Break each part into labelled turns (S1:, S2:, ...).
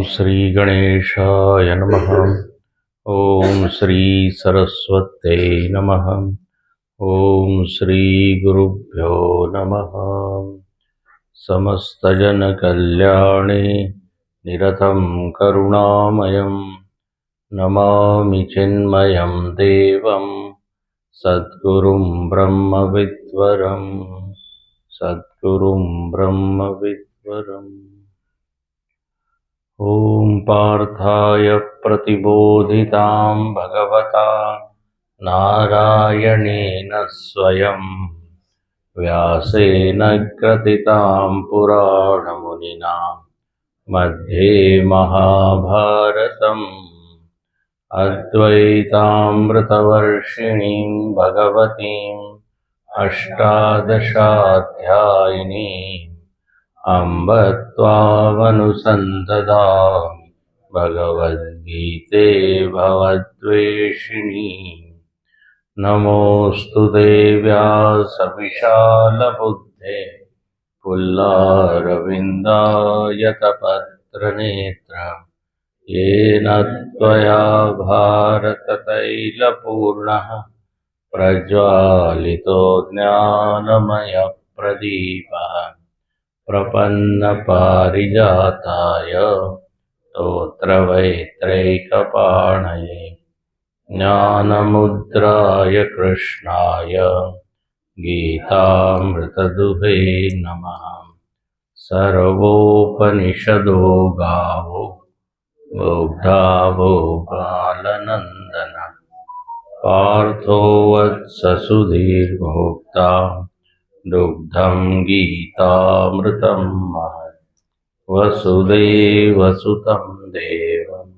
S1: श्री गणेशाय नमः। ओम श्री सरस्वत्यै नमः। ओम श्री गुरुभ्यो नमः। समस्तजनकल्याणे निरतं करुणामयं नमामि चिन्मयं देवं सद्गुरुं ब्रह्मविद्वरं सद्गुरुं ब्रह्मविद्वरम्। ॐ पार्थाय प्रतिबोधितां भगवता नारायणेन स्वयं व्यासेन ग्रथितां पुराणमुनिना मध्ये महाभारतम् अद्वैतामृतवर्षिणीं भगवतीम् अष्टादशाध्यायिनीम् अम्ब त्वामनुसन्ततामि भगवद्गीते भवद्वेषिणी। नमोऽस्तु देव्यासविशालबुद्धे पुल्लारविन्दायतपत्रनेत्र येन त्वया भारततैलपूर्णः प्रज्वालितो ज्ञानमयप्रदीपः प्रपन्नपारिजाताय स्तोत्रवैत्रैकपाणये ज्ञानमुद्राय कृष्णाय गीतामृतदुहे नमः। सर्वोपनिषदो गावो मुग्धावो बालनन्दन पार्थो वत्ससुधीर्भोक्ता दुग्धं गीतामृतं महत्। वसुदेवसुतं देवं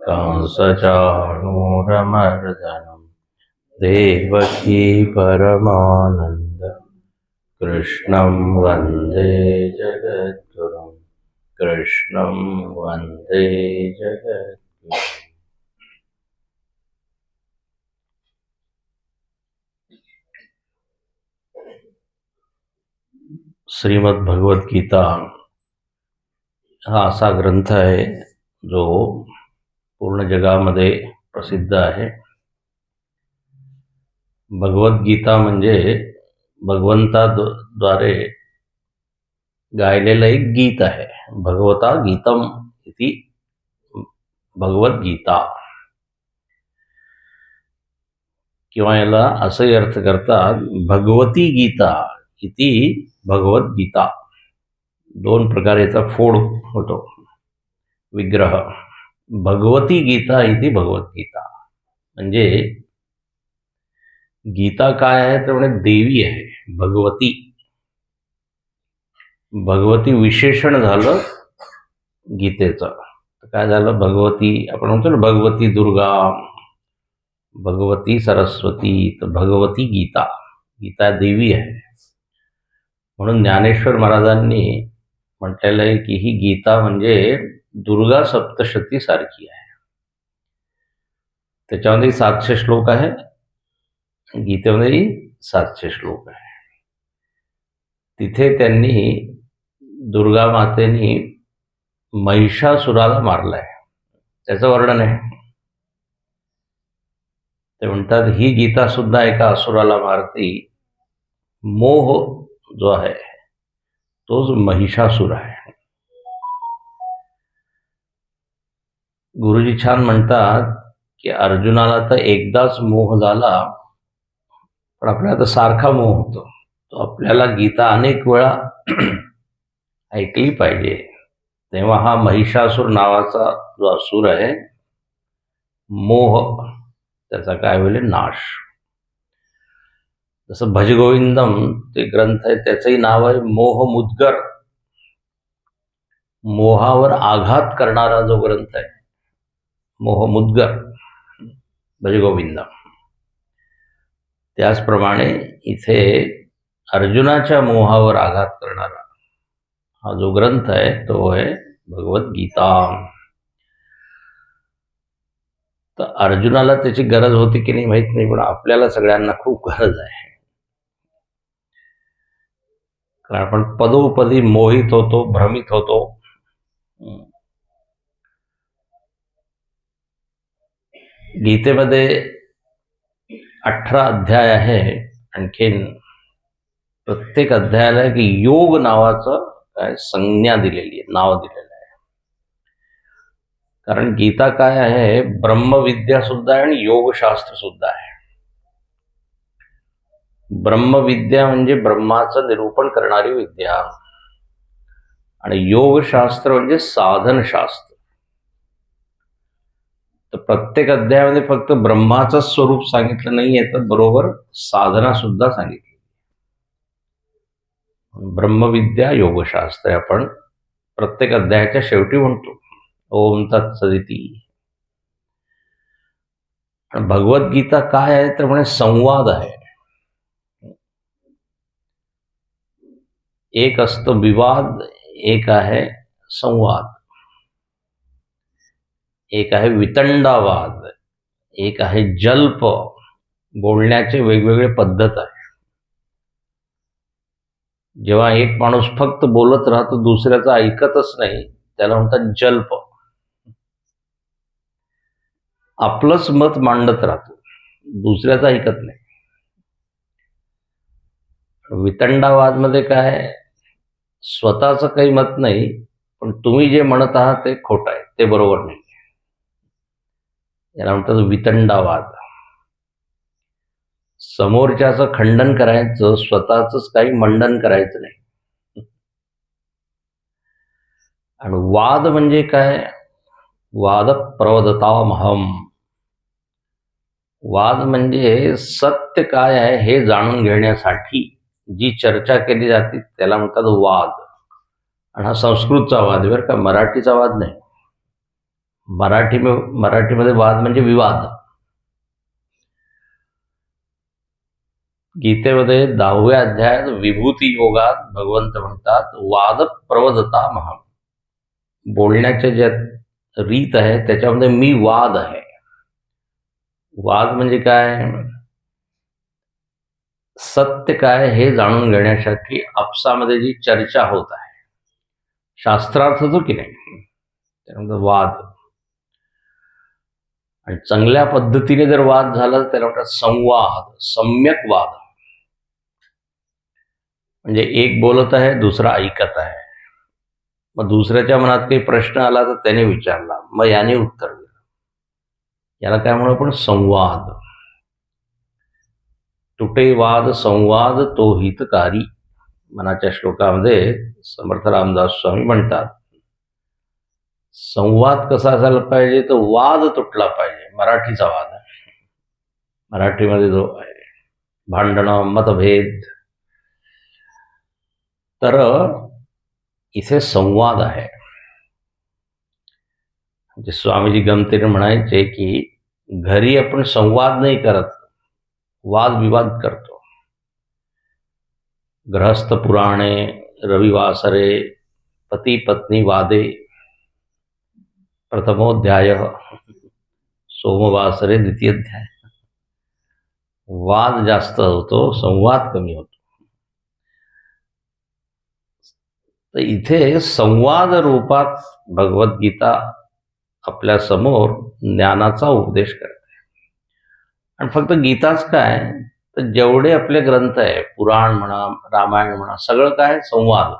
S1: कंसचाणूरमर्दनं देवकी परमानन्द कृष्णं वन्दे जगद्गुरुं कृष्णं वन्दे जगद्गुरुम्। श्रीमद् भगवत गीता हा असा ग्रंथ आहे जो पूर्ण जगामध्ये प्रसिद्ध आहे। भगवद्गीता म्हणजे भगवंताद्वारे गायलेलं एक गीत आहे। भगवता गीतम इति भगवद्गीता, किंवा याला असंही अर्थ करतात भगवती गीता इति भगवद्गीता। दोन प्रकारे याचा फोड होतो, विग्रह। भगवती गीता इति भगवद्गीता म्हणजे गीता काय आहे तर म्हणजे देवी आहे, भगवती। भगवती विशेषण झालं गीतेचं। काय झालं, भगवती आपण म्हणतो ना, भगवती दुर्गा, भगवती सरस्वती, तर भगवती गीता, गीता देवी आहे। म्हणून ज्ञानेश्वर महाराजांनी म्हटलेलं आहे की ही गीता म्हणजे दुर्गा सप्तशती सारखी आहे। त्याच्यामध्ये 700 श्लोक आहे, गीतेमध्येही 700 श्लोक आहे। तिथे त्यांनी दुर्गा मातेनी महिषासुराला मारलाय, त्याचं वर्णन आहे। ते म्हणतात ही गीता सुद्धा एका असुराला मारती। मोह जो आहे तोच महिषासुर आहे। गुरुजी छान म्हणतात की अर्जुनाला तर एकदाच मोह झाला, पण आपल्याला तर सारखा मोह होतो। तो आपल्याला गीता अनेक वेळा ऐकली पाहिजे, तेव्हा हा महिषासुर नावाचा जो असुर आहे, मोह, त्याचा काय होईल नाश। जसं भजगोविंदम ते ग्रंथ आहे, त्याचंही नाव आहे मोहमुद्गर। मोहावर आघात करणारा जो ग्रंथ आहे, मोहमुद्गर भजगोविंदम। त्याचप्रमाणे इथे अर्जुनाच्या मोहावर आघात करणारा हा जो ग्रंथ आहे तो आहे भगवद्गीता। तर अर्जुनाला त्याची गरज होती की नाही माहित नाही, पण आपल्याला सगळ्यांना खूप गरज आहे। कारण आपण पदोपदी मोहित होतो, भ्रमित होतो। गीतेमध्ये 18 अध्याय आहे. आणखीन प्रत्येक अध्यायाला एक योग नावाचं काय संज्ञा दिलेली आहे, नाव दिलेलं आहे. कारण गीता काय आहे, ब्रह्मविद्या सुद्धा आहे आणि योगशास्त्र सुद्धा आहे. ब्रह्मविद्या म्हणजे ब्रह्माचं निरूपण करणारी विद्या आणि योगशास्त्र म्हणजे साधनशास्त्र. तर प्रत्येक अध्यायामध्ये फक्त ब्रह्माचं स्वरूप सांगितलं नाहीये, तर बरोबर साधना सुद्धा सांगितली. ब्रह्मविद्या योगशास्त्र आपण प्रत्येक अध्यायाच्या शेवटी म्हणतो ओम तत्सदिती. भगवद्गीता काय आहे तर म्हणजे संवाद आहे. एक असतो विवाद, एक आहे संवाद, एक आहे वितंडावाद, एक आहे जल्प. बोलण्याचे वेगवेगळे पद्धत आहे. जेव्हा एक माणूस फक्त बोलत राहतो, दुसऱ्याचं ऐकतच नाही, त्याला म्हणतात जल्प. आपलंच मत मांडत राहतो, दुसऱ्याचं ऐकत नाही. वितंडावाद मध्ये काय, स्वतःचं काही मत नाही, पण तुम्ही जे म्हणत आहात ते खोटं आहे, ते बरोबर नाही, याला म्हणतात वितंडावाद. समोरच्याचं खंडन करायचं, स्वतःच काही मंडन करायचं नाही. आणि वाद म्हणजे काय, वाद प्रवदतामहम. वाद म्हणजे सत्य काय आहे हे जाणून घेण्यासाठी जी चर्चा केली जाते त्याला म्हणतात वाद. आणि हा संस्कृतचा वाद बरं का, मराठीचा वाद नाही. मराठीमध्ये वाद म्हणजे विवाद. गीतेमध्ये 10व्या अध्यायात विभूती योगात भगवंत म्हणतात वाद प्रवदतामहम. बोलण्याचे जे रीत आहे त्याच्यामध्ये मी वाद आहे. वाद म्हणजे काय, सत्य काय हे जाणून घेण्यासाठी आपसामध्ये जी चर्चा होत आहे, शास्त्रार्थ होतो की नाही, त्यानंतर वाद. आणि चांगल्या पद्धतीने जर वाद झाला तर त्याला म्हणतात संवाद, सम्यक वाद. म्हणजे एक बोलत आहे, दुसरा ऐकत आहे. मग दुसऱ्याच्या मनात काही प्रश्न आला तर त्याने विचारला, मग याने उत्तर दिलं. याला काय म्हणू आपण, संवाद. तुटे वाद संवाद तो हितकारी. मनाच्या श्लोकामध्ये समर्थ रामदास स्वामी म्हणतात, संवाद कसा असायला पाहिजे, तर वाद तुटला पाहिजे. मराठीचा वाद आहे, मराठीमध्ये जो आहे भांडणं, मतभेद. तर इथे संवाद आहे. म्हणजे स्वामीजी गमतीने म्हणायचे की घरी आपण संवाद नाही करत, वादविवाद करतो. गृहस्थ पुराणे रविवासरे पती पत्नी वादे प्रथमोध्याय, सोमवासरे द्वितीयोध्याय. वाद जास्त होतो, संवाद कमी होतो. तर इथे संवाद रूपात भगवद्गीता आपल्या समोर ज्ञानाचा उपदेश करते. आणि फक्त गीताच काय, तर जेवढे आपले ग्रंथ आहे, पुराण म्हणा, रामायण म्हणा, सगळं काय संवाद.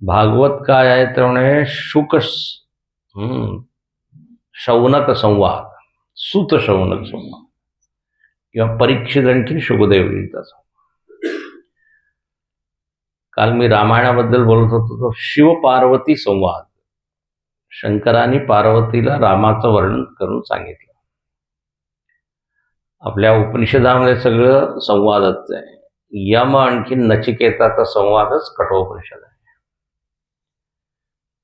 S1: भागवत काय आहे तर म्हणे शौनक संवाद, सुत शौनक संवाद, किंवा परीक्षित आणखी शुकदेवजींचा संवाद. काल मी रामायणाबद्दल बोलत होतो, तो शिव-पार्वती संवाद. शंकरांनी पार्वतीला रामाचं वर्णन करून सांगितलं. आपल्या उपनिषदामध्ये सगळं संवादच आहे. यम आणखी नचिकेताचा संवादच कठोपनिषद आहे.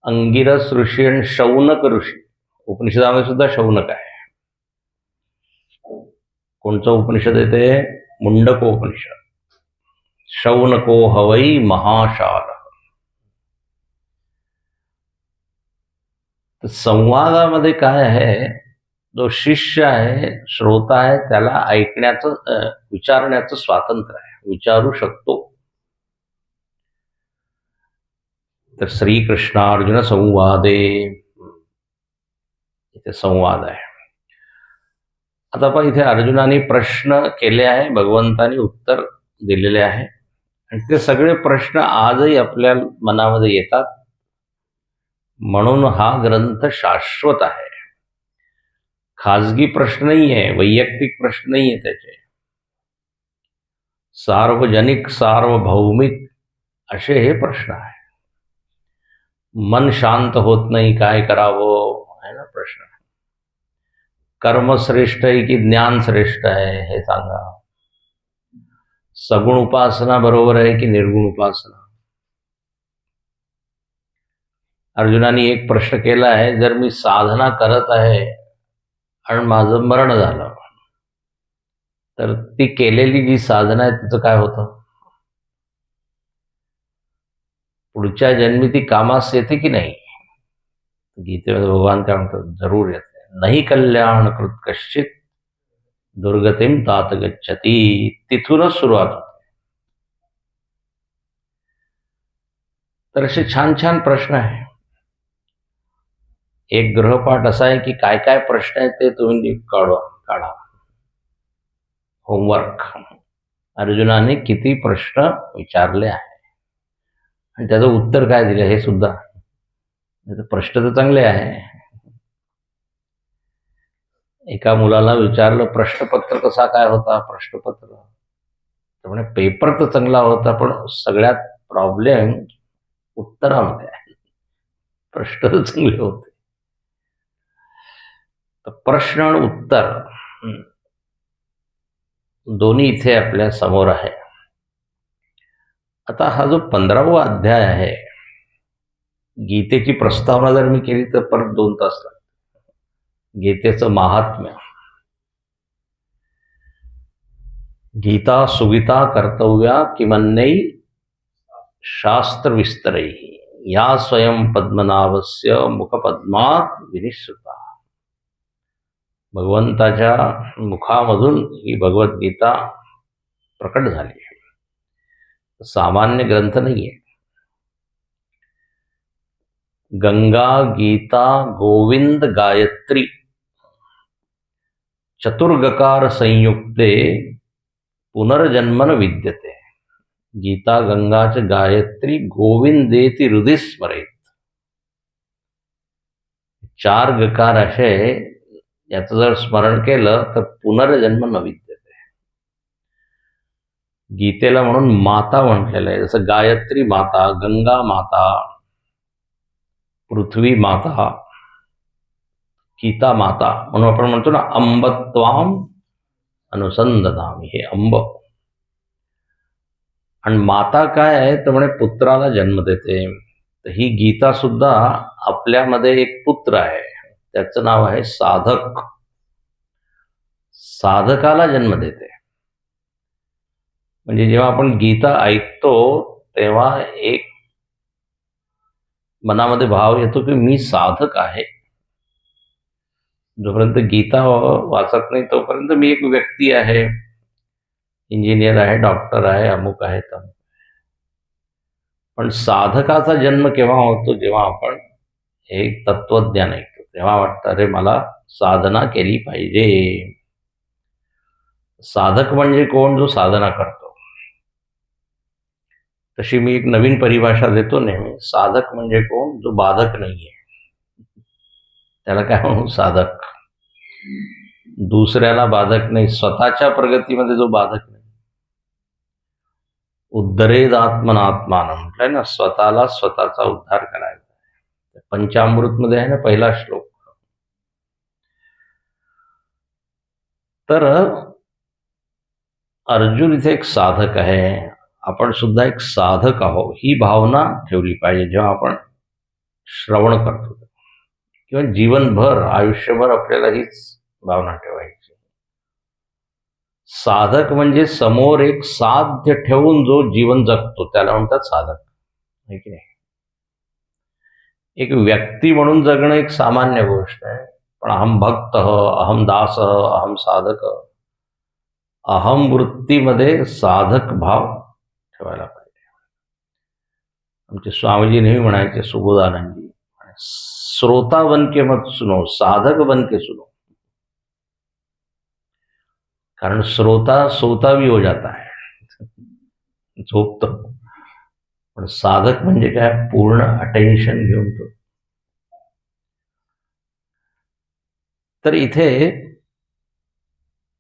S1: अंगिरस ऋषी आणि शौनक ऋषी, उपनिषदामध्ये सुद्धा शौनक आहे. कोणचं उपनिषद येते, मुंडकोपनिषद. शौनको हवै महाशाल. तर संवादामध्ये काय आहे, जो शिष्य आहे, श्रोता आहे, त्याला ऐकण्याचं, विचारण्याचं स्वातंत्र्य आहे, विचारू शकतो. तर श्रीकृष्णार्जुन संवादे, इथे संवाद आहे. आता पहा, इथे अर्जुनाने प्रश्न केले आहे, भगवंतानी उत्तर दिलेले आहे, आणि ते सगळे प्रश्न आजही आपल्या मनामध्ये येतात. म्हणून हा ग्रंथ शाश्वत आहे. खाजगी प्रश्न नाही आहे, वैयक्तिक प्रश्न नाही आहे त्याचे, सार्वजनिक सार्वभौमिक असे हे प्रश्न आहे. मन शांत होत नाही, काय करावं आहे ना प्रश्न. कर्म श्रेष्ठ आहे की ज्ञान श्रेष्ठ आहे हे सांगा. सगुण उपासना बरोबर आहे की निर्गुण उपासना. अर्जुनाने एक प्रश्न केला आहे, जर मी साधना करत आहे आणि माझं मरण झालं तर ती केलेली जी साधना आहे तिचं काय होतं? पुढच्या जन्मी ती कामास येते की नाही? गीतेमध्ये भगवान काय म्हणतात? जरूर येते. नाही कल्याण कृत कश्चित दुर्गतीम तात गच्छती. तिथूनच सुरुवात होते. तर असे छान छान प्रश्न आहे. एक गृहपाठ असा आहे की काय काय प्रश्न आहेत ते तुम्ही काढा. होमवर्क. अर्जुनाने किती प्रश्न विचारले आहे आणि त्याचं उत्तर काय दिलं हे सुद्धा. प्रश्न तर चांगले आहे. एका मुलाला विचारलं प्रश्नपत्र कसा काय होता, प्रश्नपत्र तर म्हणे पेपर तर चांगला होता, पण सगळ्यात प्रॉब्लेम उत्तरामध्ये आहे. प्रश्न तर चांगले होते. तर प्रश्न आणि उत्तर दोन्ही इथे आपल्या समोर आहे. आता हा जो 15वा अध्याय आहे, गीतेची प्रस्तावना जर मी केली तर परत 2 तास लागतात. गीतेचं महात्म्य. गीता सुगीता कर्तव्या किमन्यै शास्त्र विस्तरै या स्वयं पद्मनाभस्य मुखपद्मात विनिश्रुता. भगवंताच्या मुखामधून ही भगवद्गीता प्रकट झाली. सामान्य ग्रंथ नाहीये. गंगा गीता गोविंद गायत्री चतुर्गकार संयुक्ते पुनर्जन्मन विद्यते. गीता गंगाच गायत्री गोविंदेति हृदय स्मरेत. 4 गकार असे याचं जर स्मरण केलं तर पुनर्जन्म न विद्यते. गीतेला म्हणून माता म्हटलेलं आहे. जसं गायत्री माता, गंगा माता, पृथ्वी माता, गीता माता. म्हणून आपण म्हणतो ना अंबत्वाम अनुसंदधामी. हे अंब. आणि माता काय आहे तर म्हणे पुत्राला जन्म देते. तर ही गीता सुद्धा आपल्यामध्ये एक पुत्र आहे, त्याचं नाव आहे साधक. साधकाला जन्म देते. म्हणजे जेव्हा आपण गीता ऐकतो तेव्हा एक मनामध्ये भाव येतो की मी साधक आहे. जोपर्यंत गीता वाचत नाही तोपर्यंत मी एक व्यक्ती आहे, इंजिनियर आहे, डॉक्टर आहे, अमुक आहे, तमुक. पण साधकाचा जन्म केव्हा होतो? जेव्हा आपण हे तत्वज्ञान ऐकतो तेव्हा वाटतं अरे मला साधना केली पाहिजे. साधक म्हणजे कोण? जो साधना करतो. तशी मी एक नवीन परिभाषा देतो नेहमी. साधक म्हणजे कोण? जो बाधक नाहीये. त्याला काय म्हणू? साधक. दुसऱ्याला बाधक नाही, स्वतःच्या प्रगतीमध्ये जो बाधक नाही. उद्धरेद आत्मनात्मानं म्हटलंय ना, स्वतःला स्वतःचा उद्धार करायचा. पंचामृत मध्ये आहे ना पहिला श्लोक. तर अर्जुन इथे एक साधक आहे, आपण सुद्धा एक साधक आहोत, ही भावना ठेवली पाहिजे जेव्हा आपण श्रवण करतो. किंवा जीवनभर आयुष्यभर आपल्याला हीच भावना ठेवायची. साधक म्हणजे समोर एक साध्य ठेवून जो जीवन जगतो त्याला म्हणतात साधक, आहे की नाही? एक व्यक्ती म्हणून जगणं एक सामान्य गोष्ट आहे, पण अहम भक्त, अहम दास, अहम साधक, अहम वृत्तीमध्ये साधक भाव ठेवायला पाहिजे. आमचे स्वामीजी नेहमी म्हणायचे, सुबोधानंदजी, श्रोता बन के मत सुनो, साधक बन के सुनो. कारण श्रोता सोता भी हो जाता है, झोपतो. पण साधक म्हणजे काय, पूर्ण अटेन्शन घेऊन तो. तर इथे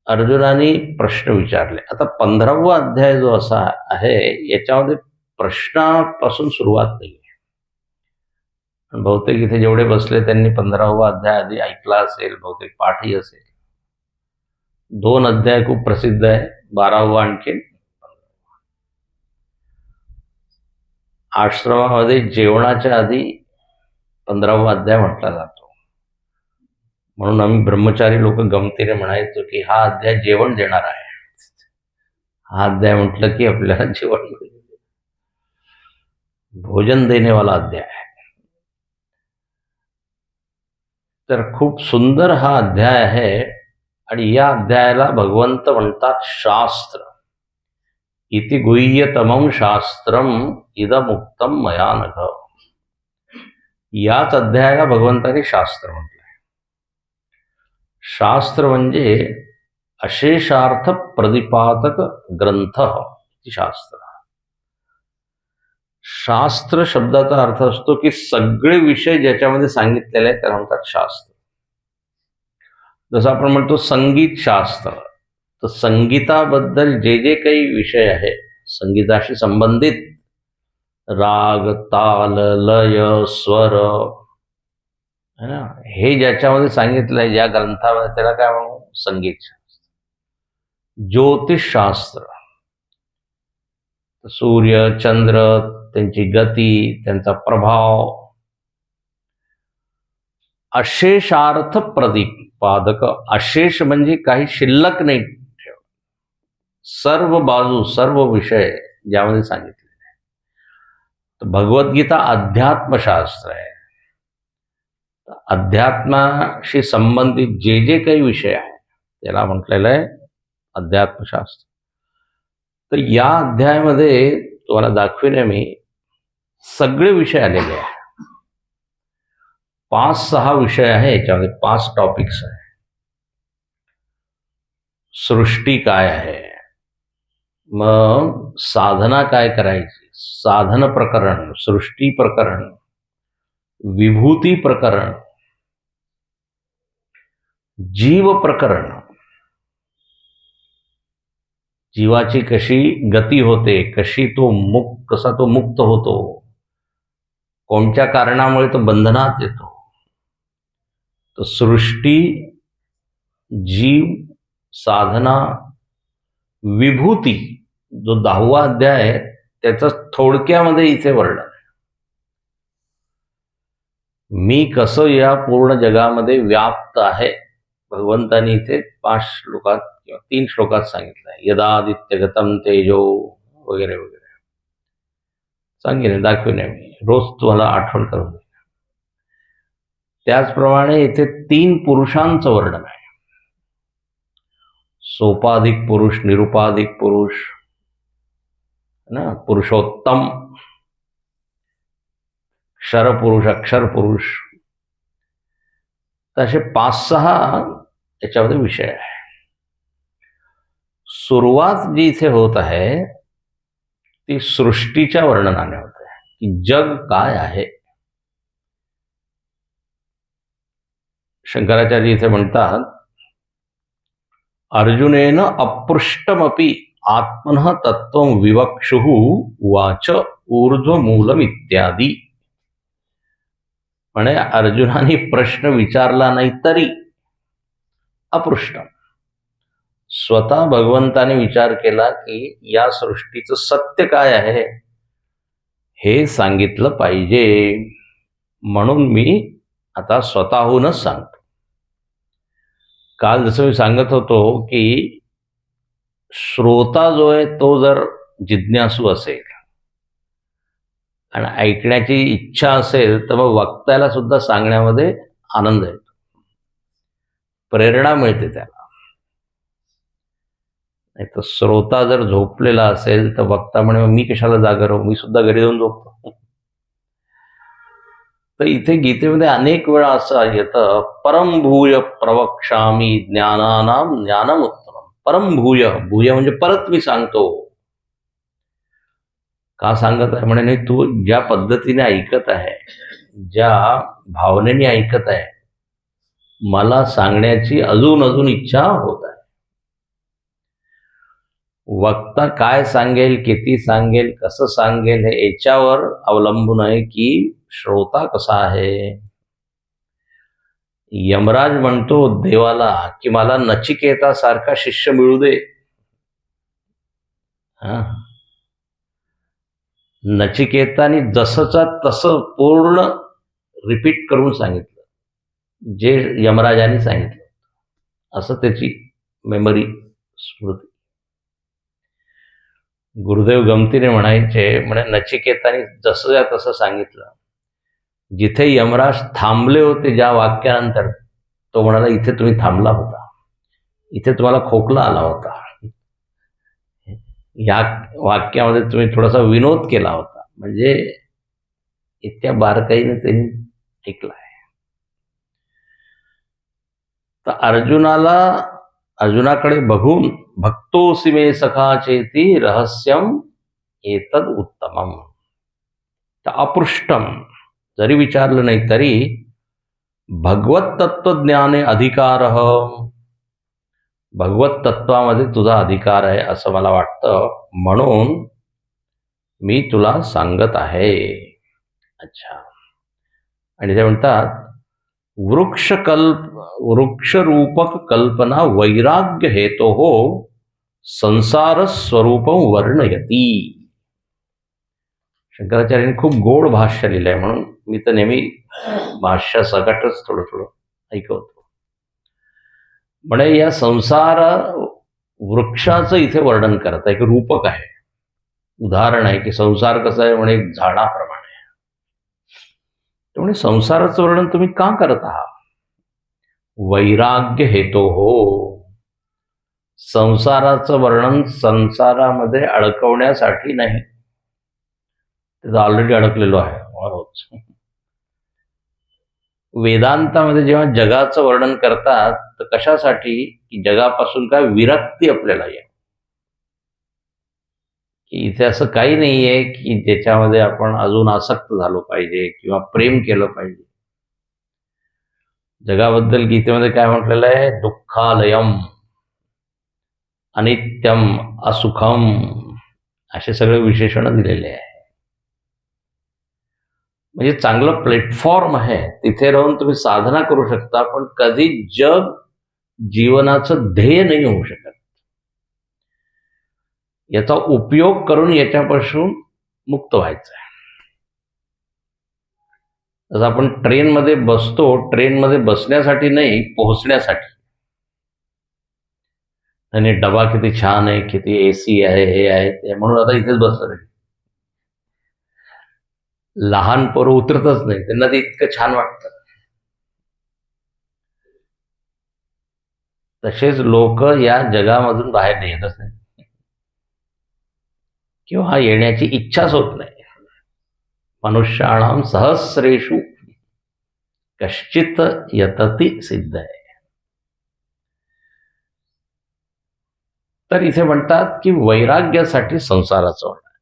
S1: अर्जुनाने प्रश्न विचारले. आता 15वा अध्याय जो असा आहे याच्यामध्ये प्रश्नापासून सुरुवात नाही. बहुतेक इथे जेवढे बसले त्यांनी 15वा अध्याय आधी ऐकला असेल, बहुतेक पाठही असेल. 2 अध्याय खूप प्रसिद्ध आहे, 12वा आणखी. आश्रमामध्ये जेवणाच्या आधी 15वा अध्याय म्हटला जातो. म्हणून आम्ही ब्रह्मचारी लोक गमतीने म्हणायचो की हा अध्याय जेवण देणार आहे. हा अध्याय म्हटलं की आपल्याला जेवण भोजन देने वाला अध्याय आहे. तर खूप सुंदर हा अध्याय आहे. आणि या अध्यायाला भगवंत म्हणतात शास्त्र. इति गुह्यतमं शास्त्रम इदमुक्तम मया नघ. याच अध्यायाला भगवंतांनी शास्त्र म्हटलं. शास्त्र म्हणजे अशेषार्थ प्रतिपादक ग्रंथ शास्त्र. शास्त्र शब्दाचा अर्थ असतो की सगळे विषय ज्याच्यामध्ये सांगितलेले आहेत त्याला म्हणतात शास्त्र. जसं आपण म्हणतो संगीत शास्त्र, तर संगीताबद्दल जे जे काही विषय आहे संगीताशी संबंधित, राग, ताल, लय, स्वर, हे ज्याच्यामध्ये सांगितलंय ज्या ग्रंथामध्ये त्याला काय म्हणू, संगीत शास्त्र. ज्योतिषशास्त्र, सूर्य, चंद्र, त्यांची गती, त्यांचा प्रभाव. अशेषार्थ प्रतिपादक, अशेष म्हणजे काही शिल्लक नाही ठेव, सर्व बाजू, सर्व विषय ज्यामध्ये सांगितलेले आहे. तर भगवद्गीता अध्यात्मशास्त्र आहे. अध्यात्माशी संबंधित जे जे काही विषय आहे त्याला म्हटलेलं आहे अध्यात्मशास्त्र. तर या अध्यायामध्ये तुम्हाला दाखविणे मी सगळे विषय आलेले आहे. 5-6 विषय आहे याच्यामध्ये, 5 टॉपिक्स आहे. सृष्टी काय आहे, मग साधना काय करायची, साधन प्रकरण, सृष्टी प्रकरण, विभूती प्रकरण, जीव प्रकरण, जीवाची कशी गती होते, कसा तो मुक्त होतो, कोणत्या कारणामुळे तो बंधनात येतो. तर सृष्टी, जीव, साधना, विभूती, जो 10वा अध्याय आहे त्याचं थोडक्यामध्ये इथे वर्णन आहे. मी कसं या पूर्ण जगामध्ये व्याप्त आहे भगवंतानी इथे 5 श्लोकात किंवा 3 श्लोकात सांगितलं आहे. यदादित्यगतम तेजो वगैरे वगैरे सांगितलं, दाखविले मी. रोज तुम्हाला आठवण करून देईन. त्याचप्रमाणे इथे 3 पुरुषांचं वर्णन आहे. सोपाधिक पुरुष, निरुपाधिक पुरुष ना, पुरुषोत्तम, क्षर पुरुष, अक्षर पुरुष. तर असे 5-6 याच्यामध्ये विषय आहे. सुरुवात जी इथे होत आहे ती सृष्टीच्या वर्णनाने होत आहे की जग काय आहे. शंकराचार्य इथे म्हणतात, अर्जुनेन अपृष्टमपि आत्मनः तत्त्वं विवक्षुः उवाच ऊर्ध्वमूलम इत्यादी. म्हणे अर्जुनाने प्रश्न विचारला नाही तरी अपृष्टम, स्वतः भगवंताने विचार केला की या सृष्टीचं सत्य काय आहे हे सांगितलं पाहिजे, म्हणून मी आता स्वतःहूनच सांगतो. काल जसं मी सांगत होतो की श्रोता जो आहे तो जर जिज्ञासू असेल आणि ऐकण्याची इच्छा असेल तर मग वक्त्याला सुद्धा सांगण्यामध्ये आनंद येतो, प्रेरणा मिळते त्याला. नाही तर श्रोता जर झोपलेला असेल तर वक्ता म्हणे मी कशाला जागा राहू, मी सुद्धा घरी जाऊन झोपतो. तर इथे गीतेमध्ये अनेक वेळा असं येतं, परम भूय प्रवक्ष्यामी ज्ञानानाम ज्ञानमुत्तमम. परम भूय, भूय म्हणजे परत मी सांगतो. का सांगत आहे म्हणे, नाही तू ज्या पद्धतीने ऐकत आहे, ज्या भावनेने ऐकत आहे, मला सांगण्याची अजून अजून इच्छा होत आहे. वक्ता काय सांगेल, किती सांगेल, कसं सांगेल, हे याच्यावर अवलंबून आहे की श्रोता कसा आहे. यमराज म्हणतो देवाला की मला नचिकेतासारखा शिष्य मिळू दे. हा, नचिकेताने जसंचा तसं पूर्ण रिपीट करून सांगितलं जे यमराजाने सांगितलं, असं त्याची मेमरी, स्मृती. गुरुदेव गमतीने म्हणायचे, म्हणे नचिकेताने जसं या तसं सांगितलं. जिथे यमराज थांबले होते ज्या वाक्यानंतर, तो म्हणाला इथे तुम्ही थांबला होता, इथे तुम्हाला खोकला आला होता, या वाक्यामध्ये तुम्ही थोडासा विनोद केला होता. म्हणजे इतक्या बारकाईने त्यांनी ऐकला आहे. तर अर्जुनाकडे बघून भक्तोसी मे सखा चेती रहस्यम एतद उत्तमम. तर अपृष्टम जरी विचारलं नाही तरी भगवत तत्वज्ञाने अधिकार, भगवत तत्वामध्ये तुझा अधिकार आहे असं मला वाटतं, म्हणून मी तुला सांगत आहे. अच्छा. आणि ते म्हणतात वृक्षरूपक कल्पना वैराग्य हेतो हो संसार स्वरूपम वर्णयती. शंकराचार्यांनी खूप गोड भाष्य लिहिलं आहे, म्हणून मी तर नेहमी भाष्य सकटच थोडं थोडं ऐकवतो. म्हणे या संसार वृक्षाचं इथे वर्णन करत आहे, की रूपक आहे, उदाहरण आहे की संसार कसा आहे म्हणे, झाडाप्रमाणे. त्यामुळे संसाराचं वर्णन तुम्ही का करत आहात. वैराग्य हेतो हो, संसाराचं वर्णन संसारामध्ये अडकवण्यासाठी नाही, त्याचं ऑलरेडी अडकलेलो आहे. वेदांतामध्ये जेव्हा जगाचं वर्णन करतात तर कशासाठी, की जगापासून काय विरक्ती आपल्याला आहे, की इथे असं काही नाही आहे की ज्याच्यामध्ये आपण अजून आसक्त झालो पाहिजे किंवा प्रेम केलं पाहिजे. जगाबद्दल गीतेमध्ये काय म्हटलेलं आहे, दुःखालयम, अनित्यम, असुखम, असे सगळे विशेषण दिलेले आहे. म्हणजे चांगलं प्लॅटफॉर्म आहे, तिथे राहून तुम्ही साधना करू शकता, पण कधी जग जीवनाचं ध्येय नाही होऊ शकत. याचा उपयोग करून याच्यापासून मुक्त व्हायचं आहे. जसं आपण ट्रेनमध्ये बसतो, ट्रेनमध्ये बसण्यासाठी नाही, पोहोचण्यासाठी. आणि डबा किती छान आहे, किती AC आहे, हे आहे ते, म्हणून आता इथेच बसलं. लहान पोरं उतरतच नाही, त्यांना ते इतकं छान वाटतं. तसेच लोक या जगामधून बाहेर येतच नाही किंवा येण्याची इच्छाच होत नाही. मनुष्याणाम सहस्रेषु कश्चित यतती सिद्ध आहे. तर इथे म्हणतात की वैराग्यासाठी संसाराचं वर्णन.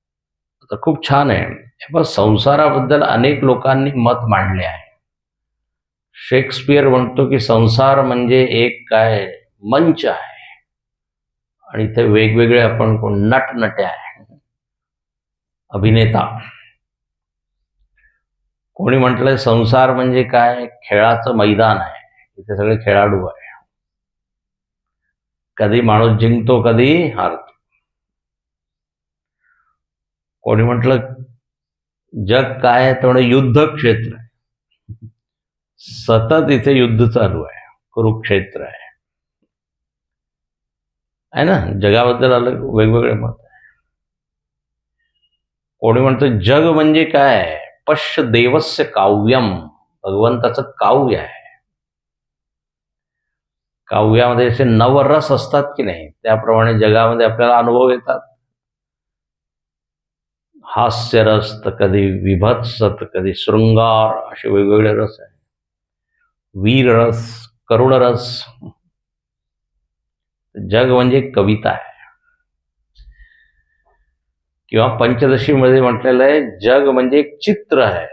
S1: आता खूप छान आहे. पण संसाराबद्दल अनेक लोकांनी मत मांडले आहे. शेक्सपियर म्हणतो की संसार म्हणजे एक काय मंच आहे आणि इथे वेगवेगळे आपण कोण नटनट्या आहे, अभिनेता. कोणी म्हटलंय संसार म्हणजे काय, खेळाचं मैदान आहे, इथे सगळे खेळाडू आहे, कधी माणूस जिंकतो कधी हारतो. कोणी म्हटलं जग काय आहे, तर युद्ध क्षेत्र आहे, सतत इथे युद्ध चालू आहे, कुरुक्षेत्र आहे ना. जगाबद्दल अलग वेगवेगळे मत आहे. कोणी म्हणतं जग म्हणजे काय, पश्य देवस्य काव्यम, भगवंताचं काव्य आहे. काव्यामध्ये असे नवरस असतात की नाही, त्याप्रमाणे जगामध्ये आपल्याला अनुभव येतात. हास्यरस, तर कधी विभत्स, तर कधी शृंगार, असे वेगवेगळे रस आहे. वीररस, करुणरस. जग म्हणजे एक कविता आहे, किंवा पंचदशीमध्ये म्हटलेलं आहे जग म्हणजे एक चित्र आहे,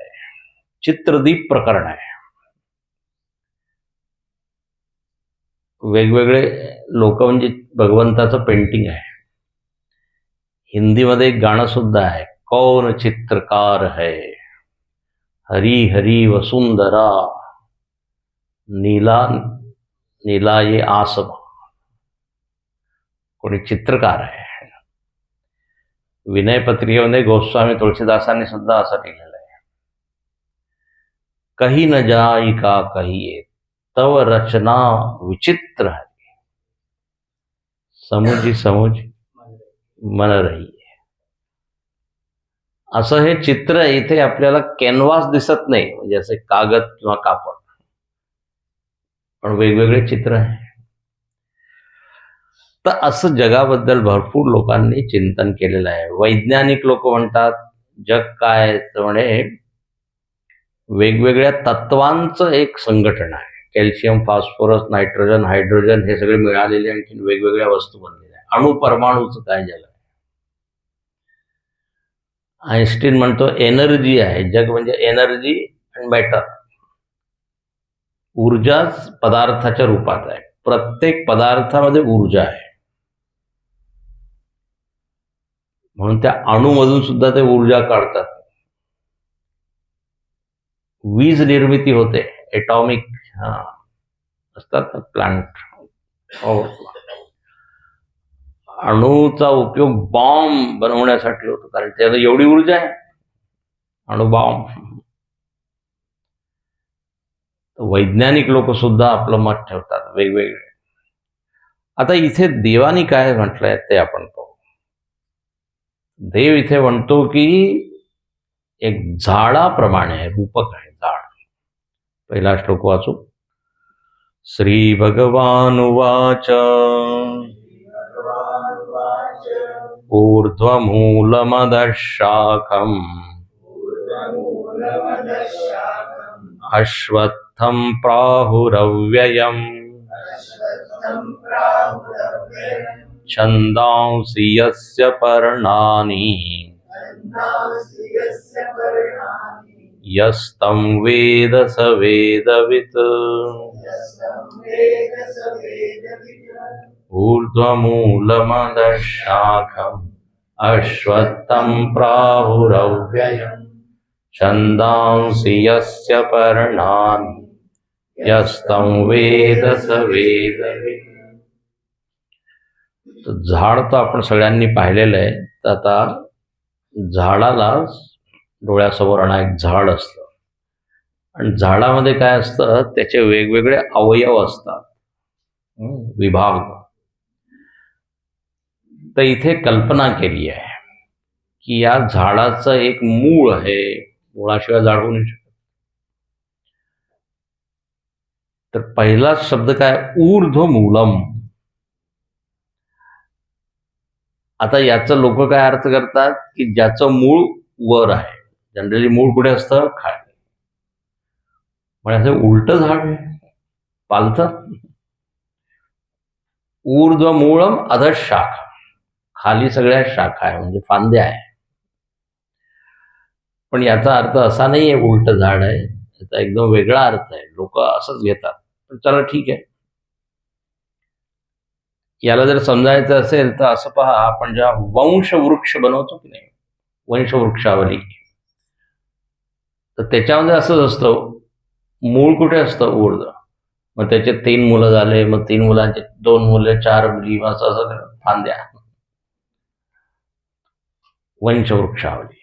S1: चित्रदीप प्रकरण आहे. वेगवेगळे लोक म्हणजे भगवंताचं पेंटिंग आहे. हिंदीमध्ये एक गाणं सुद्धा आहे, कौन चित्रकार है, हरी हरी वसुंधरा, नीला नीला ये आसमा. कोणी चित्रकार आहे. विनय पत्रिकेमध्ये गोस्वामी तुळशीदासांनी सुद्धा असं लिहिलेलं आहे, कही न जाई का कहिए तव रचना विचित्र है, समुझी समुझ मन रही. असं हे चित्र इथे आपल्याला कॅनव्हास दिसत नाही, म्हणजे असे कागद किंवा कापड, पण वेगवेगळे चित्र आहे. तर असं जगाबद्दल भरपूर लोकांनी चिंतन केलेलं आहे. वैज्ञानिक लोक म्हणतात जग काय, तर म्हणे वेगवेगळ्या तत्वांचं एक संघटन आहे. कॅल्शियम, फॉस्फरस, नायट्रोजन, हायड्रोजन हे सगळे मिळालेले आणखी वेगवेगळ्या वस्तू बनलेल्या आहे. अणु परमाणूचं काय जग आहे. आईन्स्टीन म्हणतो एनर्जी आहे जग, म्हणजे एनर्जी आणि मॅटर, ऊर्जाच पदार्थाच्या रूपात आहे. प्रत्येक पदार्थामध्ये ऊर्जा आहे, म्हणून त्या अणूमधून सुद्धा ते ऊर्जा काढतात. वीज निर्मिती होते, एटॉमिक असतात ना प्लांट. अणूचा उपयोग बॉम्ब बनवण्यासाठी होतो, कारण त्याला एवढी ऊर्जा आहे, अणुबॉम्ब. वैज्ञानिक लोक सुद्धा आपलं मत ठेवतात वेगवेगळे. आता इथे देवानी काय म्हटलंय ते आपण पाहू. देव इथे म्हणतो की एक झाडाप्रमाणे आहे, रूपक आहे झाड. पहिला श्लोक वाचू. श्री भगवान उवाच ऊर्ध्वमूलमदः शाखम् अश्वत्थं प्राहुरव्ययम् छन्दांसि यस्य पर्णानि यस्तं वेद स वेदवित्. ऊर्ध्वमूलमदः शाखम् अश्वत्थं प्राहुरव्ययम् छन्दांसि यस्य पर्णानि यस्तं वेद स वेदवित्. झाड तर आपण सगळ्यांनी पाहिलेलं आहे. तर आता झाडाला डोळ्यासमोर आणा एक झाड असतं, आणि झाडामध्ये काय असतं, त्याचे वेगवेगळे अवयव असतात, विभाग. तर इथे कल्पना केली आहे की या झाडाचं एक मूळ आहे, मुळाशिवाय झाड होऊ नाही शकत. तर पहिला शब्द काय, ऊर्ध्वमूलम. आता याचं लोक काय अर्थ करतात की ज्याचं मूळ वर आहे. जनरली मूळ कुठे असतं, खाली. म्हणजे उलट झाड आहे, पालतं. ऊर्ध्वमूलम अधः शाखा, खाली सगळ्या शाखा आहे, म्हणजे फांद्या आहे. पण याचा अर्थ असा नाहीये उलट झाड आहे, याचा एकदम वेगळा अर्थ आहे. लोक असंच घेतात, पण चला ठीक आहे. याला जर समजायचं असेल तर असं पहा, आपण जेव्हा वंशवृक्ष बनवतो की नाही, वंशवृक्षावली, तर त्याच्यामध्ये असंच असतं, मूळ कुठे असतं, ऊर्ध्व. मग त्याचे 3 मुलं झाले, मग 3 मुलांचे 2 मुलं, 4 मुली, असं फांद्या, वंशवृक्षावली.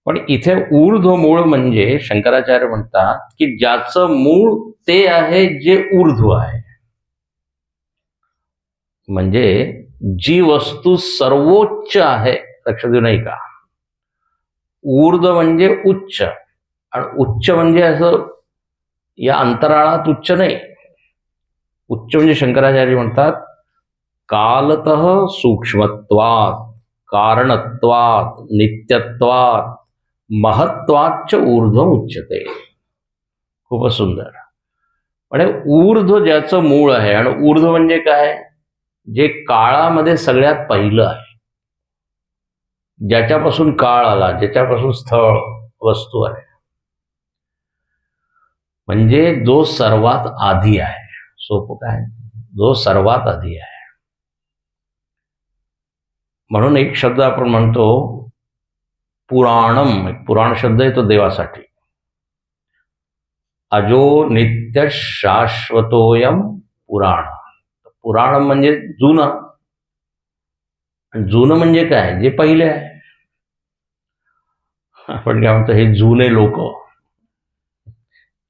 S1: पण इथे ऊर्ध्वमूळ म्हणजे शंकराचार्य म्हणतात की ज्याचं मूळ ते आहे जे ऊर्ध्व आहे. म्हणजे जी वस्तू सर्वोच्च आहे, लक्ष देऊ नाही का. ऊर्ध्व म्हणजे उच्च, आणि उच्च म्हणजे असं या अंतराळात उच्च नाही. उच्च म्हणजे शंकराचार्य म्हणतात कालतः सूक्ष्मत्वात् कारणत्वात् नित्यत्वात् महत्वाच्च ऊर्ध्व उच्यते. खूपच सुंदर. म्हणजे ऊर्ध्व ज्याचं मूळ आहे, आणि ऊर्ध्व म्हणजे काय, जे काळामध्ये सगळ्यात पहिलं आहे, ज्याच्यापासून काळ आला, ज्याच्यापासून स्थळ वस्तू आहे, म्हणजे जो सर्वात आधी आहे. सोपं काय, जो सर्वात आधी आहे. म्हणून एक शब्द आपण म्हणतो पुराणम. पुराण शब्द आहे तो देवासाठी. अजो नित्य शाश्वतोयम पुराण. पुराण म्हणजे जुनं. जुनं म्हणजे काय, जे पहिले आहे. आपण काय म्हणतो, हे जुने लोक.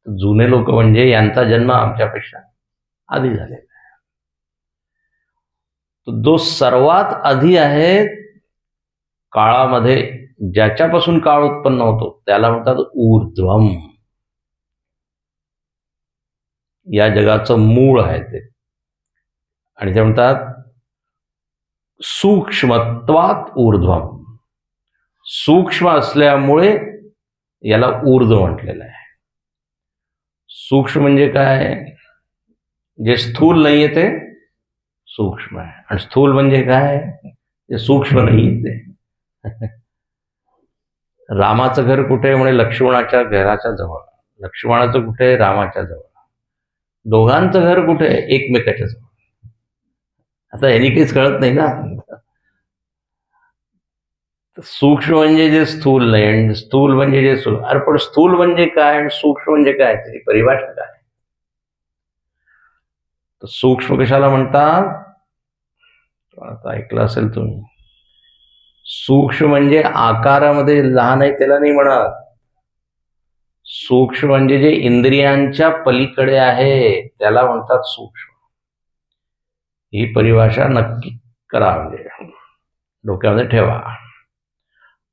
S1: जुने लोक म्हणजे यांचा जन्म आमच्यापेक्षा आधी झालेला आहे. जो सर्वात आधी आहे काळामध्ये, ज्याच्यापासून काळ उत्पन्न होतो, त्याला म्हणतात ऊर्ध्वम. या जगाचं मूळ आहे ते. आणि ते म्हणतात सूक्ष्मत्वात ऊर्ध्वम. सूक्ष्म असल्यामुळे याला ऊर्ध्व म्हटलेलं आहे. सूक्ष्म म्हणजे काय, जे स्थूल नाहीये ते सूक्ष्म आहे. आणि स्थूल म्हणजे काय, जे सूक्ष्म नाही ते. रामाचं घर कुठे, म्हणे लक्ष्मणाच्या घराच्या जवळ. लक्ष्मणाचं कुठे, रामाच्या जवळ. दोघांचं घर कुठे, एकमेकाच्या जवळ. आता यांनी काहीच कळत नाही ना. सूक्ष्म म्हणजे जे स्थूल नाही, आणि स्थूल म्हणजे जे अरे पण स्थूल म्हणजे काय आणि सूक्ष्म म्हणजे काय, त्याची परिभाषा काय. सूक्ष्म कशाला म्हणतात, आता ऐकलं असेल तुम्ही. सूक्ष्म म्हणजे आकारामध्ये लहान आहे त्याला नाही म्हणत. सूक्ष्म म्हणजे जे इंद्रियांच्या पलीकडे आहे त्याला म्हणतात सूक्ष्म. ही परिभाषा नक्की करा, म्हणजे डोक्यामध्ये ठेवा.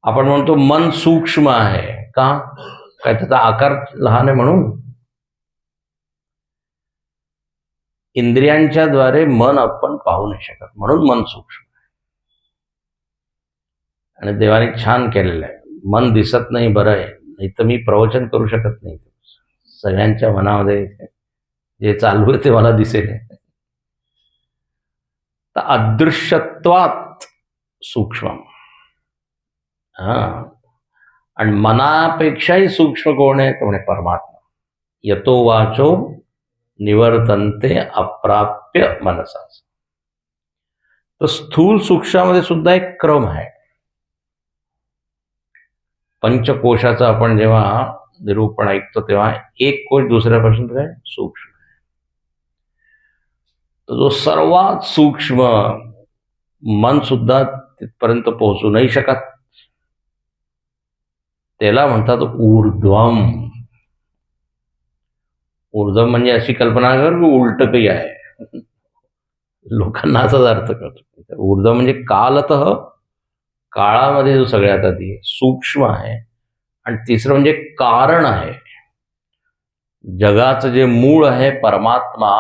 S1: आपण म्हणतो मन सूक्ष्म आहे का, काय त्याचा आकार लहान आहे म्हणून. इंद्रियांच्या द्वारे मन आपण पाहू नाही शकत, म्हणून मन सूक्ष्म आहे. आणि देवाने छान केलेलं आहे. मन दिसत नाही, बरं आहे, नाही तर मी प्रवचन करू शकत नाही. सगळ्यांच्या मनामध्ये जे चालू आहे ते मला दिसेल. तर अदृश्यत्वात सूक्ष्म. आणि मनापेक्षाही सूक्ष्म कोण आहे, तो म्हणजे परमात्मा. यतो वाचो निवर्तन्ते अप्राप्य मनसा. तर स्थूल सूक्ष्मामध्ये सुद्धा एक क्रम आहे. पंचकोशाचं आपण जेव्हा निरूपण ऐकतो तेव्हा एक कोश दुसऱ्यापासून काय सूक्ष्म. तर जो सर्वात सूक्ष्म मन सुद्धा तिथपर्यंत पोहोचू नाही शकत, त्याला म्हणतात ऊर्ध्वम. ऊर्ध्वम म्हणजे अशी कल्पना कर की उलट काही आहे. लोकांना असाच अर्थ करतो. ऊर्ध्व म्हणजे कालतः, काळामध्ये जो सगळ्यात आधी सूक्ष्म आहे. आणि तिसरं म्हणजे कारण आहे. जगाचं जे मूळ आहे परमात्मा,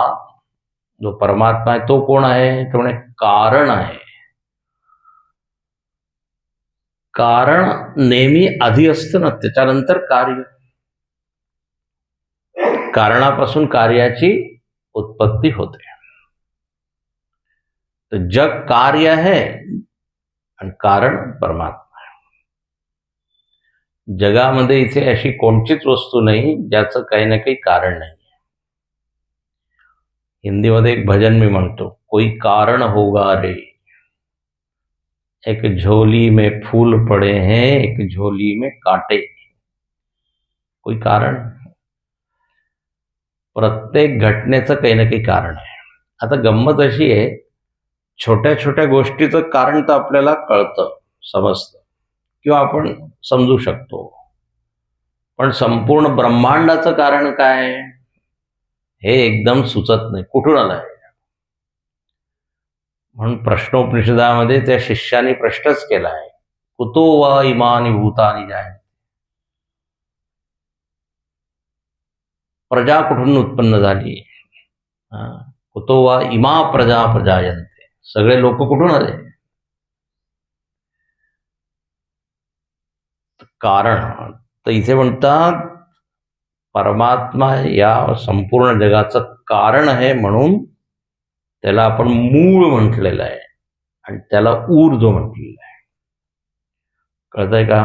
S1: जो परमात्मा आहे तो कोण आहे, तो म्हणजे कारण आहे. कारण नेहमी आधी असतं ना, त्याच्यानंतर कार्य. कारणापासून कार्याची उत्पत्ती होते. तर जग कार्य आहे आणि कारण परमात्मा आहे. जगामध्ये इथे अशी कोणतीच वस्तू नाही ज्याचं काही ना काही कारण नाही. हिंदीमध्ये एक भजन मी म्हणतो, कोई कारण होगा रे, एक झोली में फूल पड़े हैं, एक झोली में कांटे. कोई कारण. प्रत्येक घटनेचं काही ना काही कारण आहे. आता गंमत अशी आहे, छोट्या छोट्या गोष्टीचं कारण तर आपल्याला कळतं, समजतं किंवा आपण समजू शकतो. पण संपूर्ण ब्रह्मांडाचं कारण काय हे एकदम सुचत नाही, कुठून आलंय. म्हणून प्रश्नोपनिषदामध्ये त्या शिष्याने प्रश्नच केला आहे, कुतो वा इमानी भूतानी जाय. प्रजा कुठून उत्पन्न झाली, कुतो वा इमा प्रजा प्रजायन्ते. सगळे लोक कुठून आले. कारण. तर इथे म्हणतात परमात्मा या संपूर्ण जगाचं कारण आहे, म्हणून त्याला आपण मूळ म्हटलेलं आहे आणि त्याला ऊर्ध्व म्हटलेलं आहे. कळतंय का?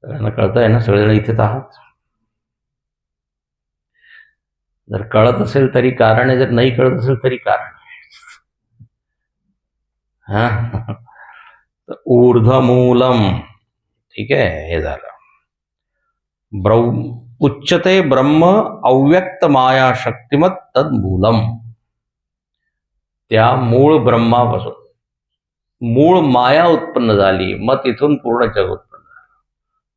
S1: सगळ्यांना कळतंय ना? सगळेजण इथेच आहात? जर कळत असेल तरी कारण आहे, जर नाही कळत असेल तरी कारण आहे. हा, ऊर्ध्वमूलम. ठीक आहे, हे झालं. उच्चते ब्रह्म अव्यक्त माया शक्तिमत तद्मूलम. त्या मूळ ब्रह्मापासून मूळ माया उत्पन्न झाली, मग तिथून पूर्ण जग उत्पन्न झालं.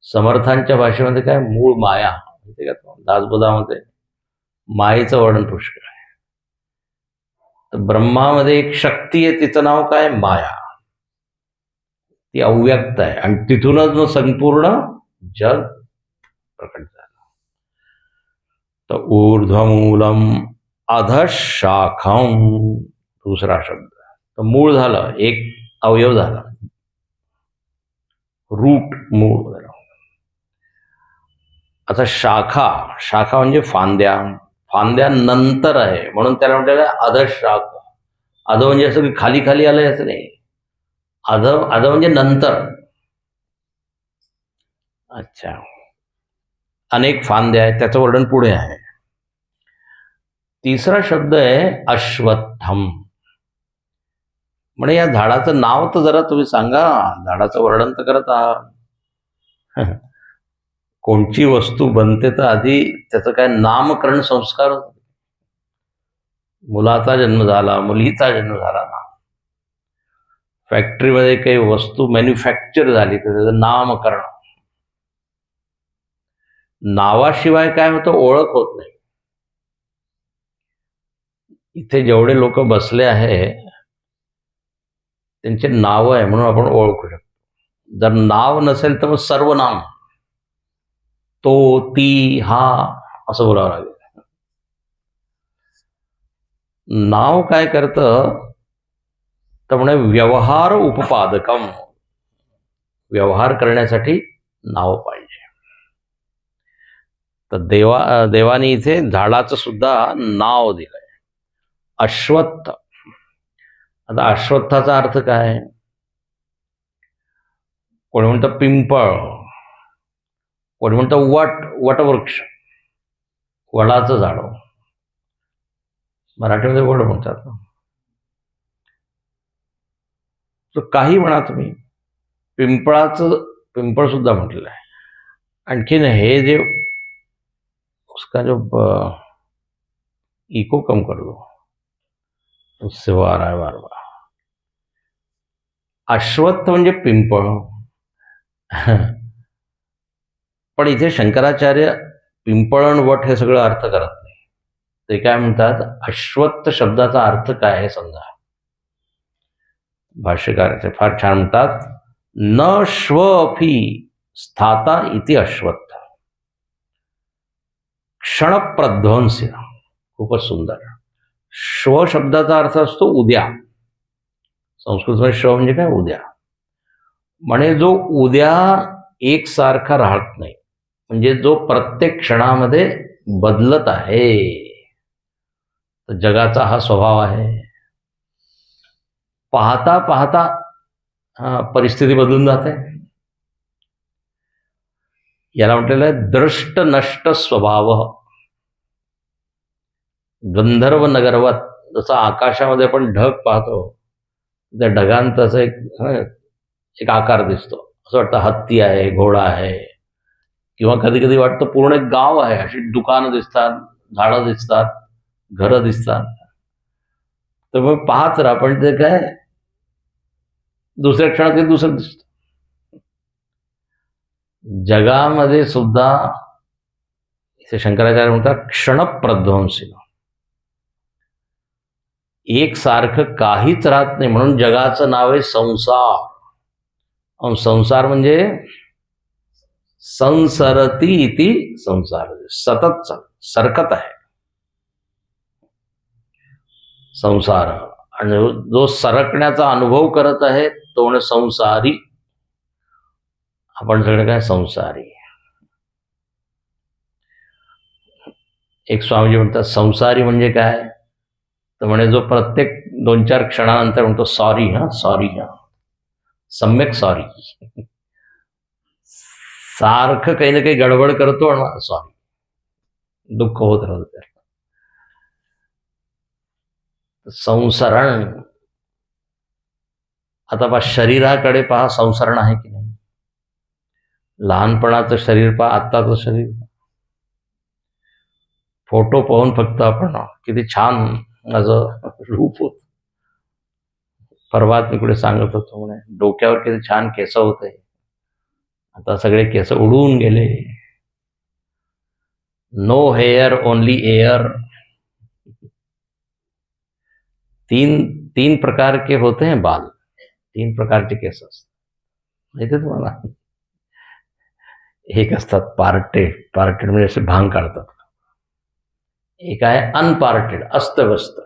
S1: समर्थांच्या भाषेमध्ये काय मूळ माया माहिती का? दासबोधामध्ये मायेचं वर्णन पुष्कळ आहे. तर ब्रह्मामध्ये एक शक्ती आहे, तिचं नाव काय? माया. ती अव्यक्त आहे आणि तिथूनच मग संपूर्ण जग प्रकट झालं. तर ऊर्ध्वमूलम अधशाखम, दुसरा शब्द. तर मूळ झालं, एक अवयव झाला, रूट, मूळ झालं. आता शाखा, शाखा म्हणजे फांद्या. फांद्या नंतर आहे म्हणून त्याला म्हटलेलं आहे अधशाख. अध म्हणजे असं की खाली खाली आलंय असं नाही. अध अध म्हणजे नंतर. अच्छा, अनेक फांद्या आहेत, त्याचं वर्णन पुढे आहे. तिसरा शब्द आहे अश्वत्थम. म्हणजे या झाडाचं नाव तर जरा तुम्ही सांगा, झाडाचं वर्णन तर करत आहात. कोणची वस्तू बनते तर आधी त्याचं काय नामकरण संस्कार होतो. मुलाचा जन्म झाला, मुलीचा जन्म झाला ना, फॅक्टरीमध्ये काही वस्तू मॅन्युफॅक्चर झाली तर त्याचं नामकरण. नावाशिवाय काय होतं? ओळख होत नाही. इथे जेवढे लोक बसले आहे त्यांचे नाव आहे म्हणून आपण ओळखू शकतो. जर नाव नसेल तर मग सर्वनाम, तो, ती, हा असं बोलावं लागेल. नाव काय करतं तर म्हणे व्यवहार उपपादकम. व्यवहार करण्यासाठी नाव पाहिजे. तर देवानी इथे झाडाचं सुद्धा नाव दिलंय, अश्वत्थ. आता अश्वत्थाचा अर्थ काय? कोणी म्हणतं पिंपळ, कोणी म्हणतं वटवृक्ष, वडाचं झाड. मराठीमध्ये वड म्हणतात. तर काही म्हणा तुम्ही, पिंपळ सुद्धा म्हटलेलं आहे. आणखीन हे जे उसका जो इको कम कर दो, उससे वो आ रहा है बार बार. अश्वत्थ म्हणजे पिंपळ. पण इथे शंकराचार्य पिंपळ वट हे सगळं अर्थ करत नाही. ते काय म्हणतात, अश्वत्थ शब्दाचा अर्थ काय हे समजा. भाष्यकार फार छान म्हणतात, न श्व अपि स्थाता इति अश्वत्थ क्षणप्रध्वंस्य. खूपच सुंदर. श्व शब्दाचा अर्थ असतो उद्या. संस्कृतमध्ये श्व म्हणजे काय? उद्या. म्हणजे जो उद्या एकसारखा राहत नाही, म्हणजे जो प्रत्येक क्षणामध्ये बदलत आहे. तर जगाचा हा स्वभाव आहे. पाहता पाहता परिस्थिती बदलून जाते. याला म्हटलेलं आहे दृष्ट नष्ट स्वभाव. गंधर्व नगरवत. जसं आकाशामध्ये आपण ढग पाहतो, त्या ढगांत असं एक आकार दिसतो. असं वाटतं हत्ती आहे, घोडा आहे, किंवा कधी कधी वाटतं पूर्ण एक गाव आहे. अशी दुकानं दिसतात, झाडं दिसतात, घरं दिसतात. तर मग पाहत राहा, पण ते काय दुसऱ्या क्षणात ते दुसरं दिसतं. जगामध्ये सुद्धा इथे शंकराचार्य म्हणतात क्षणप्रध्वंसी. एकसारखं काहीच राहत नाही, म्हणून जगाचं नाव आहे संसार. संसार म्हणजे संसरती इति संसार, सतत सरकत आहे संसार. आणि जो सरकण्याचा अनुभव करत आहे तो म्हणजे संसारी. आपण सगळे काय संसारी. एक स्वामीजी म्हणतात संसारी म्हणजे काय, तर म्हणे जो प्रत्येक 2-4 क्षणानंतर म्हणतो सॉरी सॉरी सम्यक सॉरी. सारखं काही ना काही गडबड करतो आणि सॉरी, दुःख होत राहतं त्याला. संसरण. आता पहा, शरीराकडे पहा, संसरण आहे की नाही. लहानपणाचं शरीर पहा, आत्ताचं शरीर. फोटो पाहून फक्त आपण किती छान माझं रूप होत. परवात मी कुठे सांगत होतो म्हणे डोक्यावर किती छान केस होते, आता सगळे केस उडून गेले. No hair only air. तीन प्रकार के होते हैं बाल, 3 प्रकारचे केस असतात, माहिती तुम्हाला. एक असतात पार्टेड म्हणजे असे भांग काढतात. एक आहे अनपार्टेड, अस्तव्यस्त.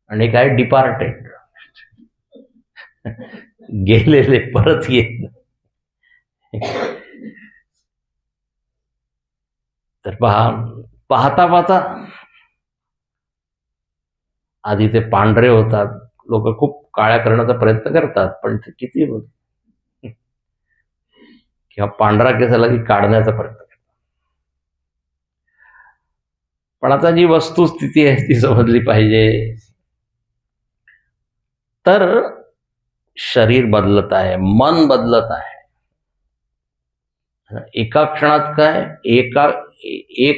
S1: आणि एक आहे डिपार्टेड, गेलेले, परत येत नाही. तर पाहता पाहता आधी ते पांढरे होतात, लोक खूप काळ्या करण्याचा प्रयत्न करतात, पण ते किती होत, किंवा पांढरा केसाला की काढण्याचा प्रयत्न करतात. पण आता जी वस्तुस्थिती आहे ती समजली पाहिजे. तर शरीर बदलत आहे, मन बदलत आहे. एका क्षणात काय, एक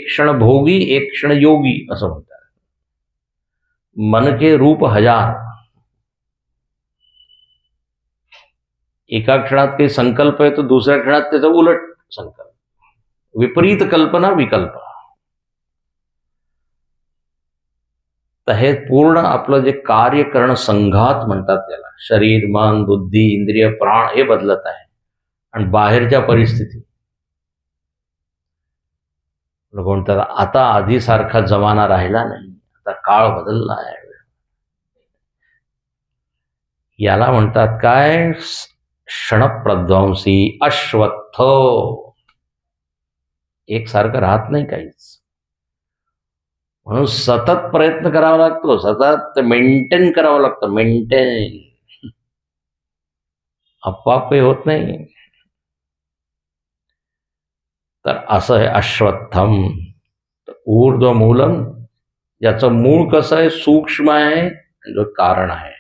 S1: क्षण भोगी एक क्षण योगी असं म्हणतात. मन के रूप 1000. एका क्षणात काही संकल्प आहे, तो दुसऱ्या क्षणात त्याचा उलट संकल्प, विपरीत कल्पना, विकल्प. तर हे पूर्ण आपलं जे कार्य करणं संघात म्हणतात त्याला, शरीर, मन, बुद्धी, इंद्रिय, प्राण हे बदलत आहे. आणि बाहेरच्या परिस्थिती म्हणतात आता आधीसारखा जमाना राहिला नाही, आता काळ बदलला आहे. याला म्हणतात काय, क्षणप्रध्वंसी अश्वत्थ. एकसारखं राहत नाही काहीच. म्हणून सतत प्रयत्न करावा लागतो, सतत मेंटेन करावं लागतं, मेंटेन. आपोआप काही होत नाही. तर असं आहे अश्वत्थम. ऊर्ध्वमूलम, ज्याचं मूळ कसं आहे, सूक्ष्म आहे, जो कारण आहे.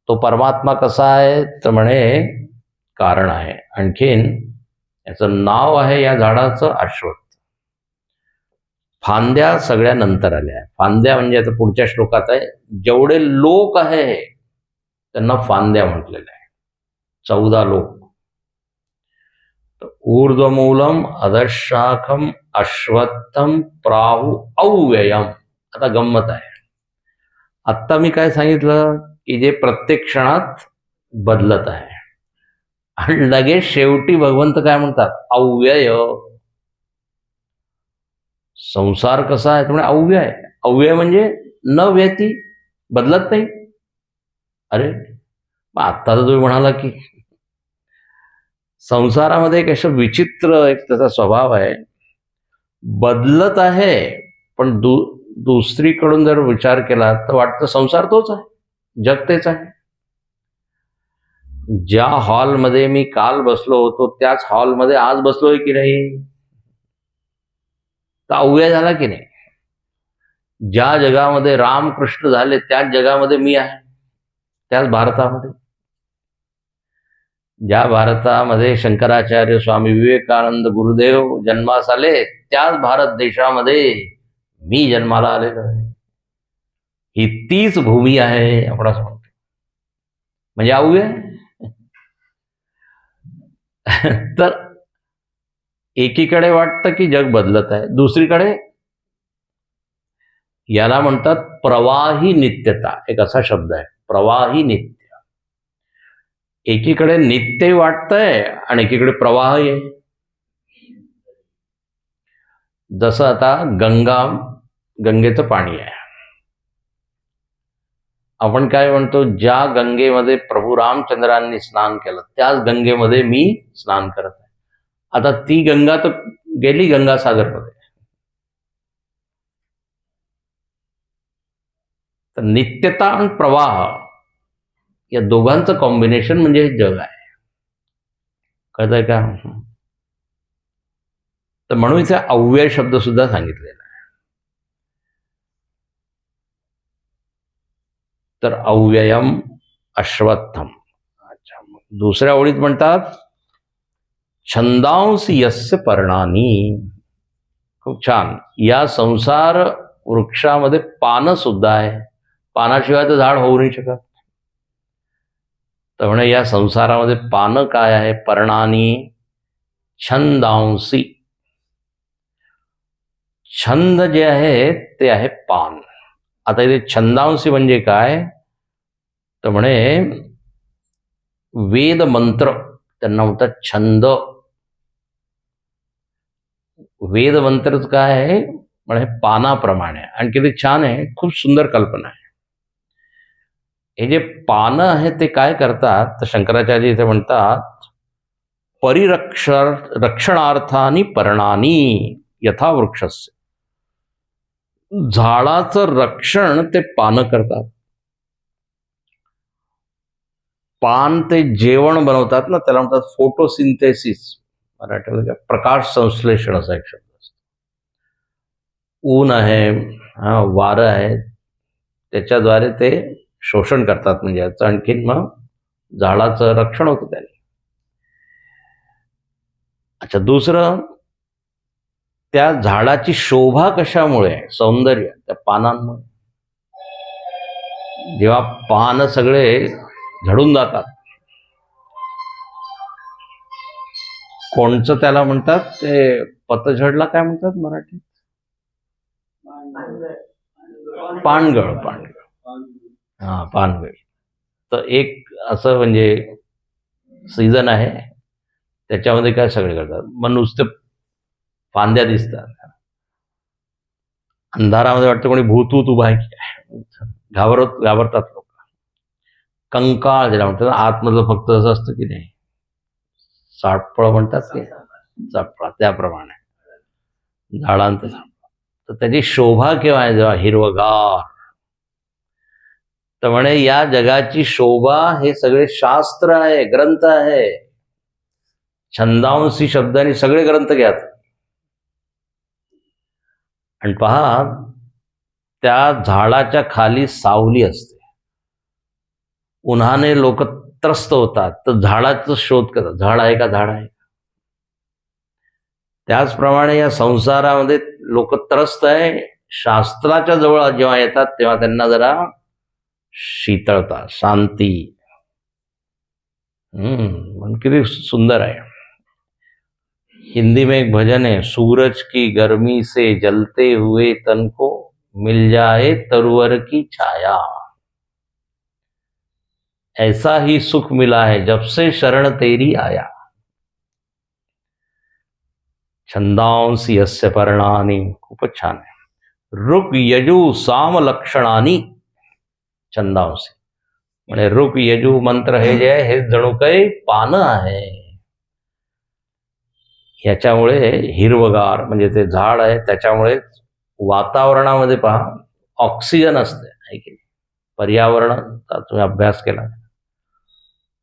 S1: तो परमात्मा कसा आहे, तर म्हणे कारण आहे. आणखीन याचं नाव आहे या झाडाचं अश्वत्थ. फांद्या सगळ्या नंतर आल्या. फांद्या म्हणजे आता पुढच्या श्लोकात आहे, जेवढे लोक आहे त्यांना फांद्या म्हटलेलं आहे, 14 लोक. ऊर्ध्वमूलम अधशाखम अश्वत्थम प्राहु अव्ययम. आता गंमत आहे, आत्ता मी काय सांगितलं की जे प्रत्येक क्षणात बदलत आहे, आणि लगेच शेवटी भगवंत काय म्हणतात, अव्यय. संसार कसा आहे, म्हणजे अव्यय आहे. अव्यय म्हणजे न व्यती, बदलत नाही. अरे आत्ता तर तुम्ही म्हणाला की संसारामध्ये एक असं विचित्र एक त्याचा स्वभाव आहे, बदलत आहे. पण दुसरीकडून जर विचार केला तर वाटतं संसार तोच आहे, जग तेच आहे. ज्या हॉलमध्ये मी काल बसलो होतो त्याच हॉलमध्ये आज बसलोय की नाही, तर अव्यय झाला की नाही. ज्या जगामध्ये रामकृष्ण झाले त्याच जगामध्ये मी आहे, त्याच भारतामध्ये. ज्या भारतामध्ये शंकराचार्य, स्वामी विवेकानंद, गुरुदेव जन्मास आले त्याच भारत देशामध्ये मी जन्माला आलेलो आहे. ही तीच भूमी आहे आपण असं म्हणतो. म्हणजे अव्यय. तर एकीकडे वाटतं की जग बदलत आहे, दुसरीकडे याला म्हणतात प्रवाही नित्यता. एक असा शब्द आहे, प्रवाही नित्य. एकीकडे नित्य वाटतंय आणि एकीकडे प्रवाह आहे. जसं आता गंगेचं पाणी आहे. आपण काय म्हणतो, ज्या गंगेमध्ये प्रभू रामचंद्रांनी स्नान केलं त्याच गंगेमध्ये मी स्नान करत आहे. आता ती गंगा तर गेली गंगासागरमध्ये, तर नित्यता आणि प्रवाह या दोघांचं कॉम्बिनेशन म्हणजे हे जग आहे. कळतंय का? तर म्हणून इथे अव्यय शब्द सुद्धा सांगितलेला आहे. तर अव्ययम अश्वत्थम. अच्छा, मग दुसऱ्या ओळीत म्हणतात छंदांसी यस्य पर्णानी. खूप छान. या संसार वृक्षामध्ये पानं सुद्धा आहे. पानाशिवाय तर झाड होऊ नाही शकत. तर म्हणे या संसारामध्ये पानं काय आहे? पर्णानी छंदांसी. छंद जे आहे ते आहे पान. आता इथे छंदांसी म्हणजे काय? तर म्हणे वेद मंत्र त्यांना म्हणतात छंद. वेद मंत्रच काय आहे? म्हणजे पानाप्रमाणे. आणि किती छान आहे, खूप सुंदर कल्पना आहे. हे जे पानं आहे ते काय करतात? तर शंकराचार्य इथे म्हणतात रक्षणार्थानी पर्णानी यथा वृक्षस्य. झाडाचं रक्षण ते पानं करतात. पान ते जेवण बनवतात ना, त्याला म्हणतात फोटोसिंथेसिस. मराठीमध्ये प्रकाश संश्लेषण असा एक शब्द असतो. ऊन आहे, वारं आहे, त्याच्याद्वारे ते शोषण करतात. म्हणजे याचं आणखीन मग झाडाचं रक्षण होतं त्याने. अच्छा, दुसरं, त्या झाडाची शोभा कशामुळे? सौंदर्य त्या पानांमुळे. जेव्हा पान सगळे झडून जातात, कोणचं त्याला म्हणतात ते पतझडला काय म्हणतात मराठीत? पानगळ. पानगळ. तर एक असं म्हणजे सीझन आहे, त्याच्यामध्ये काय सगळे करतात, मग नुसते फांद्या दिसतात. अंधारामध्ये वाटतं कोणी भूतूत उभा आहे की काय. घाबरतात लोक. कंकाळ ज्याला म्हणतात, आतमधलं फक्त असं असतं की नाही, सापळ म्हणतात ते, सापळा, त्याप्रमाणे झाडांचं. तर त्याची शोभा केव्हा आहे? जेव्हा हिरवगार. तर म्हणे या जगाची शोभा हे सगळे शास्त्र आहे, ग्रंथ आहे. छंदांसी शब्दाने सगळे ग्रंथ घ्यात आणि पहा, त्या झाडाच्या खाली सावली असते. उन्हाने लोक त्रस्त होतात, तर झाडाचा शोध करतात. झाड आहे का? झाड आहे. त्याचप्रमाणे या संसारामध्ये लोक त्रस्त आहे. शास्त्राच्या जवळ जेव्हा येतात तेव्हा त्यांना जरा शीतळता, शांती. म्हणजे किती सुंदर आहे. हिंदी में एक भजन है, सूरज की गर्मी से जलते हुए तन को मिल जाए तरुवर की छाया, ऐसा ही सुख मिला है जब से शरण तेरी आया. छंदांसी यस्य पर्णानी. खूपच छान आहे. ऋक यजु साम लक्षणानी छंदांसी. म्हणजे ऋक यजु मंत्र हे जे आहे हे जणू काही पानं आहे. ह्याच्यामुळे हिरवगार म्हणजे ते झाड आहे, त्याच्यामुळे वातावरणामध्ये पहा ऑक्सिजन असते, आहे की. पर्यावरणाचा तुम्ही अभ्यास केला.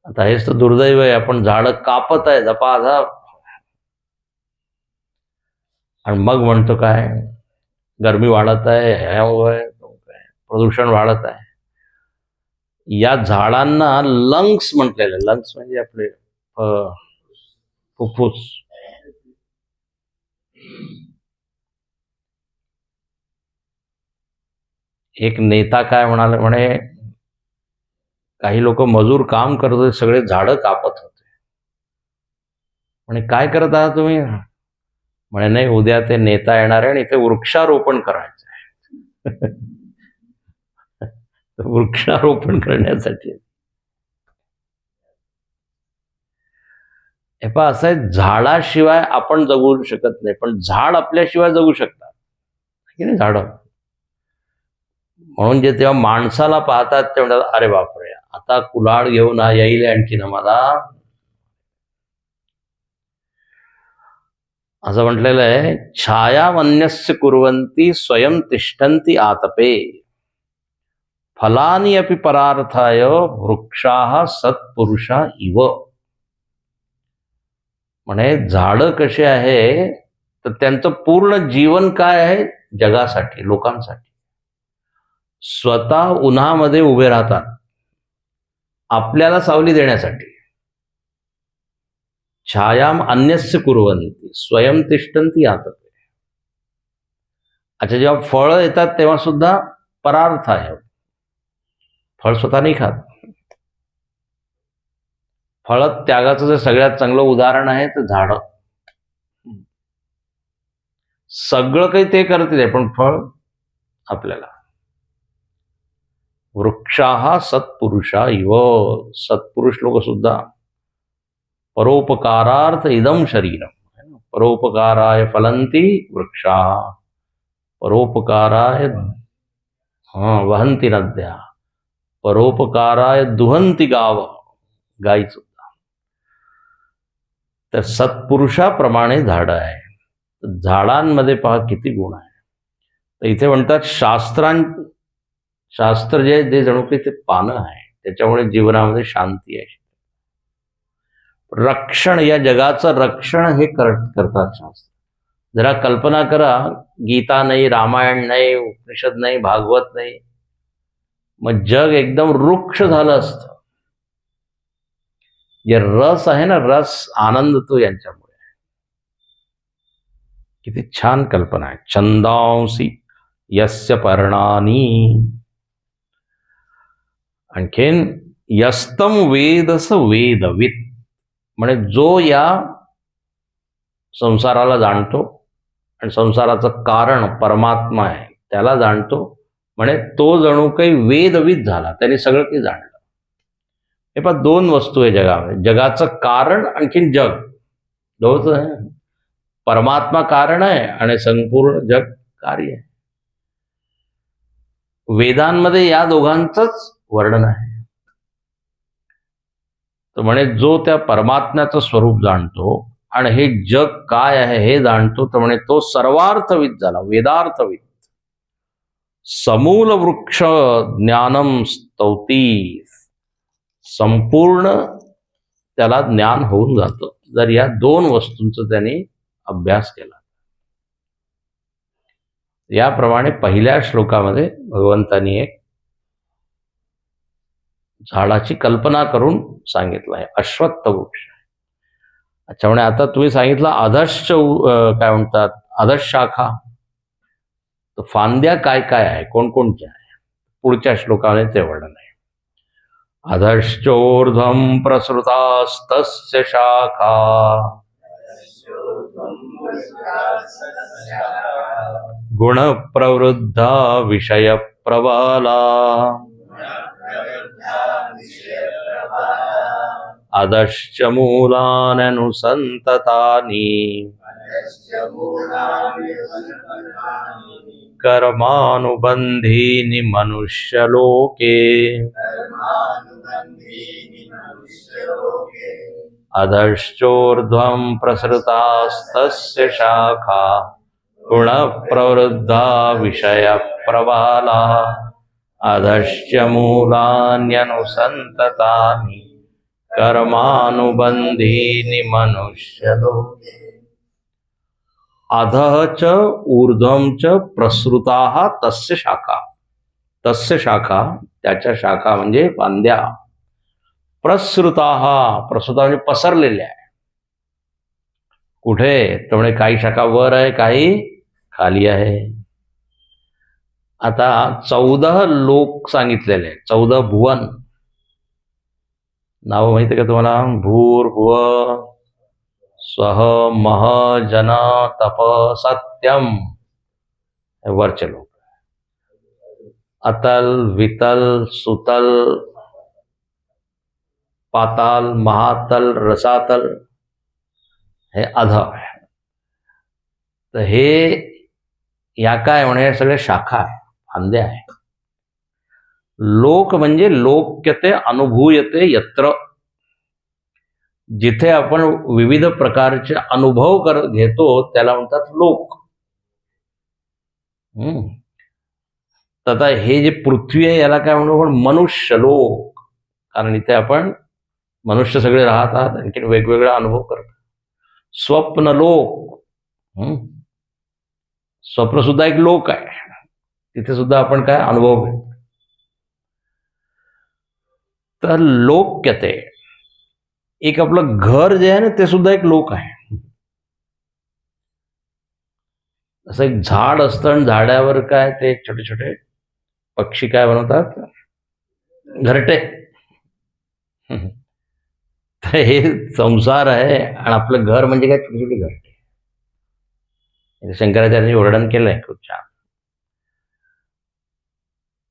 S1: आता हेच तर दुर्दैव आहे, आपण झाडं कापत आहे झपाझप आणि मग म्हणतो काय गरमी वाढत आहे, प्रदूषण वाढत आहे. या झाडांना लंग्स म्हटलेलं. लंग्स म्हणजे आपले फुफ्फुस. एक नेता काय म्हणाले, म्हणे काही लोक मजूर काम करत होते, सगळे झाडं कापत होते. म्हणे काय करत आहात तुम्ही? म्हणे नाही, उद्या ते नेता येणार आहे आणि इथे वृक्षारोपण करायचं आहे. वृक्षारोपण करण्यासाठी. हे पहा, असं आहे, झाडाशिवाय आपण जगू शकत नाही, पण झाड आपल्याशिवाय जगू शकतात की नाही झाड. म्हणून जे तेव्हा माणसाला पाहतात ते म्हणतात अरे बापरे, आता कुल्हाड घेऊन येईल आणखीन मला, असं म्हटलेलं आहे. छाया वन्यस्य कुर्वन्ती स्वयं तिष्ठन्ति आतपे. फलानी अपि परार्थाय वृक्षाः सत्पुरुषा इव. म्हणे झाडं कसे आहे तर त्यांचं पूर्ण जीवन काय आहे, जगासाठी, लोकांसाठी. स्वतः उन्हामध्ये उभे राहतात आपल्याला सावली देण्यासाठी. छायाम अन्यस्य कुर्वन्ति स्वयं तिष्ठन्ति आतपे. अच्छा, जेव्हा फळं येतात तेव्हा सुद्धा परार्थ आहे. फळ स्वतः नाही खात. फळ त्यागाचं जर सगळ्यात चांगलं उदाहरण आहे तर झाडं. सगळं काही ते करतील पण फळ आपल्याला. वृक्षाः सत्पुरुषा इव. सत्पुरुष लोक सुद्धा परोपकारार्थ इदम शरीरम. परोपकाराय फलंती वृक्षाः परोपकाराय वहंती नद्या परोपकाराय दुहंती गाव. गाई सुद्धा. तर सत्पुरुषाप्रमाणे झाडं आहे. झाडांमध्ये पहा किती गुण आहे. तर इथे म्हणतात शास्त्र जे जणू काही ते पानं आहे, त्याच्यामुळे जीवनामध्ये शांती आहे. रक्षण, या जगाचं रक्षण हे करतात शास्त्र. जरा कल्पना करा, गीता नाही, रामायण नाही, उपनिषद नाही, भागवत नाही, मग जग एकदम रुक्ष झालं असतं. जे रस आहे ना, रस, आनंद, तो यांच्यामुळे. किती छान कल्पना आहे. छंदांसी यस्य पर्णानी. आणखीन यस्तम वेदस वेदवित. म्हणजे जो या संसाराला जाणतो आणि संसाराचं कारण परमात्मा आहे त्याला जाणतो, म्हणे तो जणू काही वेदवित झाला, त्याने सगळं काही जाणलं. हे पण दोन वस्तू आहे जगामध्ये, जगाचं कारण आणखीन जग. दोच आहे. परमात्मा कारण आहे आणि संपूर्ण जग कार्य आहे. वेदांमध्ये या दोघांचंच वर्णन आहे. तर म्हणे जो त्या परमात्म्याचं स्वरूप जाणतो आणि हे जग काय आहे हे जाणतो, तर म्हणे तो सर्वार्थविद झाला, वेदार्थविद. समूल वृक्ष ज्ञानम स्तौती. संपूर्ण त्याला ज्ञान होऊन जातं जर या दोन वस्तूंचा त्याने अभ्यास केला. याप्रमाणे पहिल्या श्लोकामध्ये भगवंतांनी एक झाडाची कल्पना करून सांगितलं आहे, अश्वत्थ वृक्ष. अच्छा, म्हणजे आता तुम्ही सांगितलं अधश्च, काय म्हणतात, अधश शाखा. तर फांद्या काय काय आहे, कोणकोणत्या आहे, पुढच्या श्लोकामध्ये ते वर्णन आहे. अधश्चोर्ध्वं प्रसृतास्तस्य शाखा गुणप्रवृद्धा विषयप्रबला अधश्च मूलान्यनुसन्ततानि कर्मानुबन्धीनि मनुष्यलोके अधश्चोर्ध्वं प्रसृतास्तस्य शाखा गुणप्रवृद्धा विषयप्रबला अधश्च मूलान्यनुसन्ततानि कर्मानुबन्धीनि मनुष्यलोके. अधः च ऊर्ध्वं च प्रसृताः तस्य शाखा. तस्य शाखा, त्याच्या शाखा म्हणजे फांद्या. प्रसृताः, प्रसृता म्हणजे पसरलेल्या आहे. कुठे, तर म्हणजे काही शाखा वर आहे, काही खाली आहे. आता 14 लोक सांगितलेले आहेत, 14 भुवन. नाव माहिती का तुम्हाला? भूर्भुव स्वह मह जन तप सत्यम, वरचे लोक. अतल, वितल, सुतल, पाताल, महातल, रसातल, हे अध आहे. तर हे या काय म्हणे सगळे शाखा आहे, फांद्या आहे. लोक म्हणजे लोक्यते अनुभूयते यत्र. जिथे आपण विविध प्रकारचे अनुभव घेतो त्याला म्हणतात लोक. तर आता हे जे पृथ्वी आहे याला काय म्हणू आपण, मनुष्य लोक, कारण इथे आपण मनुष्य सगळे राहतात, आणखी वेगवेगळा अनुभव करतात. स्वप्न लोक, स्वप्न सुद्धा एक लोक आहे, तिथे सुद्धा आपण काय अनुभव घेतो. तर लोक्यते, एक आपलं घर जे आहे ना ते सुद्धा एक लोक आहे. असं एक झाड असतं आणि झाडावर काय ते छोटे छोटे पक्षी काय बनवतात, घरटे. तर हे संसार आहे आणि आपलं घर म्हणजे काय, छोटी छोटी घरटे. शंकराचार्यांनी वर्णन केलंय खूप छान.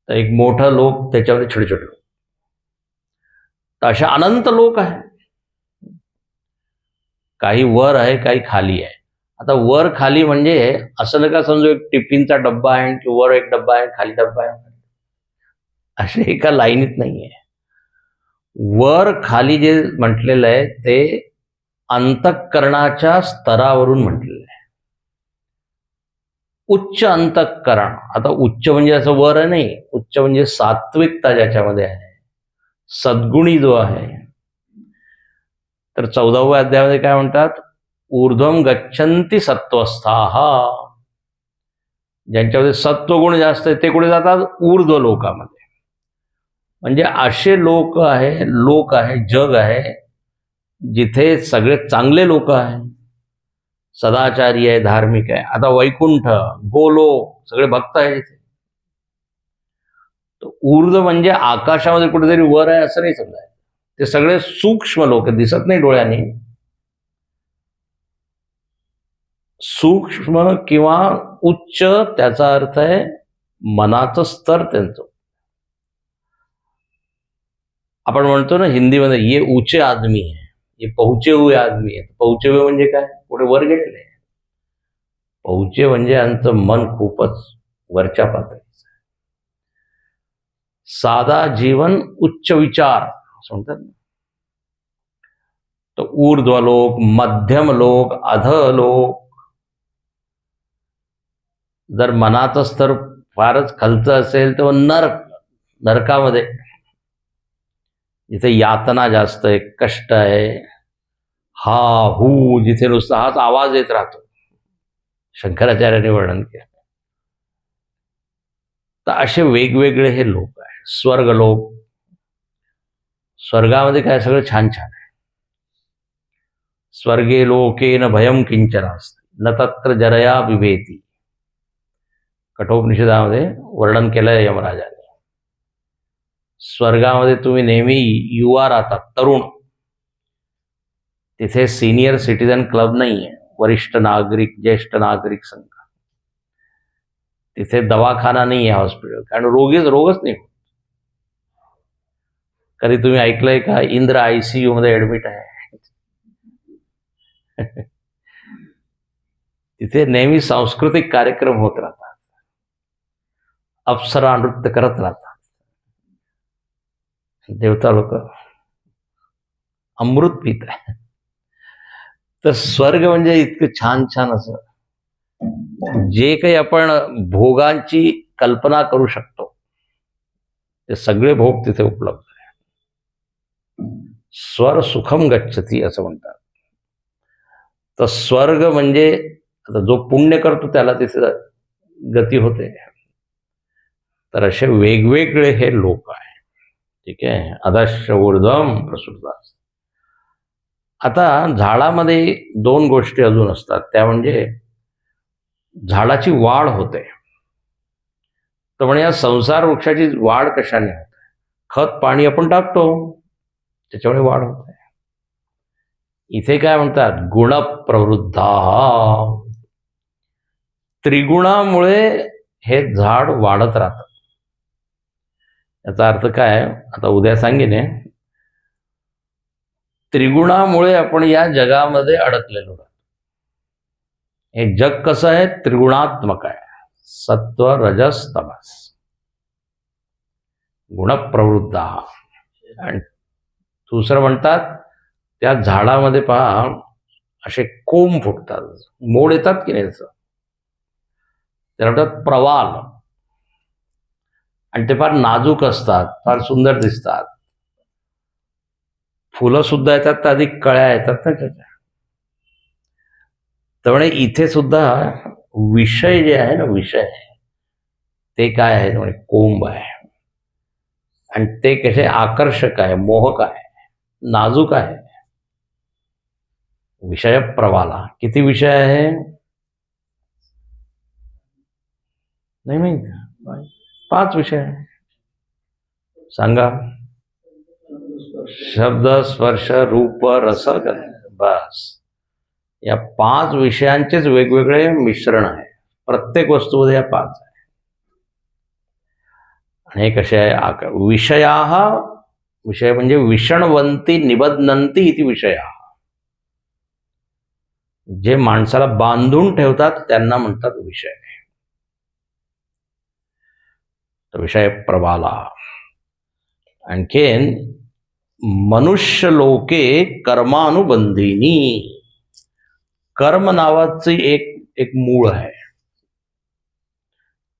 S1: तर एक मोठं लोक, त्याच्यामध्ये छोटे छोटे लोक, तर अशा अनंत लोक आहे. काही वर आहे, काही खाली आहे. आता वर खाली म्हणजे असं नका समजू एक टिफिनचा डब्बा आहे की वर एक डब्बा आहे खाली डब्बा आहे, असे एका लाईनीत नाहीये. वर खाली जे म्हटलेलं आहे ते अंतःकरणाच्या स्तरावरून म्हटलेलं आहे. उच्च अंतःकरण, आता उच्च म्हणजे असं वर आहे नाही, उच्च म्हणजे सात्विकता ज्याच्यामध्ये आहे, सद्गुणी जो आहे. तर 14व्या अध्यायामध्ये काय म्हणतात, ऊर्ध्वम गच्छन्ति सत्वस्थाः, ज्यांच्यामध्ये सत्वगुण जास्त आहे ते कुठे जातात, ऊर्ध्व लोकामध्ये. म्हणजे असे लोक आहे, जग आहे जिथे सगळे चांगले लोक आहे, सदाचारी आहे, धार्मिक आहे. आता वैकुंठ, गोलोक, सगळे भक्त आहे जिथे. तर ऊर्ध्व म्हणजे आकाशामध्ये कुठेतरी वर आहे असं नाही समजायचं, ते सगळे सूक्ष्म लोक दिसत नाही डोळ्यांनी, सूक्ष्म किंवा उच्च, त्याचा अर्थ आहे मनाचं स्तर त्यांचं. आपण म्हणतो ना हिंदीमध्ये, ये ऊंचे आदमी है, ये पहुंचे हुए आदमी है. पहुंचे हुए म्हणजे काय, पुढे वर गेलेले. पहुंचे म्हणजे यांचं मन खूपच वरच्या पातळीचं. साधा जीवन, उच्च विचार असं म्हणतात ना. तर ऊर्ध्वलोक, मध्यम लोक, अधलोक. जर मनाचं स्तर फारच खालचं असेल तर नरक, नरकामध्ये जिथे यातना जास्त आहे, कष्ट आहे, हा हू, जिथे नुसता हाच आवाज येत राहतो, शंकराचार्यांनी वर्णन केलं. तर असे वेगवेगळे हे लोक आहे. स्वर्गलोक, स्वर्गामध्ये काय सगळं छान छान आहे. स्वर्गे लोके न भयम किंचन असते, न तत्र जरया बिभेती, कठोपनिषदामध्ये वर्णन केलंय यमराजाने. स्वर्गामध्ये तुम्ही नेहमी युवा राहतात, तरुण. तिथे सिनियर सिटीजन क्लब नाही आहे, वरिष्ठ नागरिक, ज्येष्ठ नागरिक संघ. तिथे दवाखाना नाही आहे, हॉस्पिटल, कारण रोगच नाही. कधी तुम्ही ऐकलंय का इंद्र आयसीयू मध्ये ऍडमिट आहे? तिथे नेहमी सांस्कृतिक कार्यक्रम होत राहतात, अप्सरा नृत्य करत राहतात, देवता लोक अमृत पित आहे. तर स्वर्ग म्हणजे इतकं छान छान असं, जे काही आपण भोगांची कल्पना करू शकतो ते सगळे भोग तिथे उपलब्ध आहे. स्वर सुखम गच्छती असं म्हणतात. तर स्वर्ग म्हणजे आता जो पुण्य करतो त्याला तिथे गती होते. तर असे वेगवेगळे हे लोक आहे. ठीक आहे, अधश्च ऊर्ध्वम प्रसुप्तास. आता झाडामध्ये दोन गोष्टी अजून असतात, त्या म्हणजे झाडाची वाढ होते. तर म्हणजे या संसार वृक्षाची वाढ कशाने होते, खत पाणी आपण टाकतो त्याच्यामुळे वाढ होते. इथे काय म्हणतात, गुणप्रवृद्धा, त्रिगुणामुळे हे झाड वाढत राहतं. याचा अर्थ काय, आता उद्या सांगेन. त्रिगुणामुळे आपण या जगामध्ये अडकलेलो राहतो. हे जग कसं आहे, त्रिगुणात्मक आहे, सत्व रजस तमस, गुणप्रवृद्ध. आणि दुसरं म्हणतात, त्या झाडामध्ये पहा असे कोंब फुटतात, मोड येतात की नाही, त्याला म्हणतात प्रवाल. आणि ते फार नाजूक असतात, फार सुंदर दिसतात. फुलं सुद्धा येतात तर अधिक कळ्या येतात ना त्याच्या. त्यामुळे इथे सुद्धा विषय जे आहे ना, विषय ते काय आहे म्हणजे कोंब आहे. आणि ते कसे आकर्षक आहे, मोहक आहे, नाजूक आहे. विषय प्रवाला किती विषय आहे नाही माहित? 5 विषय आहे. सांगा. शब्द, स्पर्श, रूप, रस, गंध. बस या 5 विषयांचेच वेगवेगळे मिश्रण आहे. प्रत्येक वस्तूमध्ये या 5 आहे. आणि हे कसे आहे विषयाः. विषय म्हणजे विषणवंती निबध्नन्ति इति विषया. जे माणसाला बांधून ठेवतात त्यांना म्हणतात विषय. तर विषय प्रवाला. आणखीन मनुष्य लोके कर्मानुबंधिनी. कर्म नावाची एक मूळ आहे.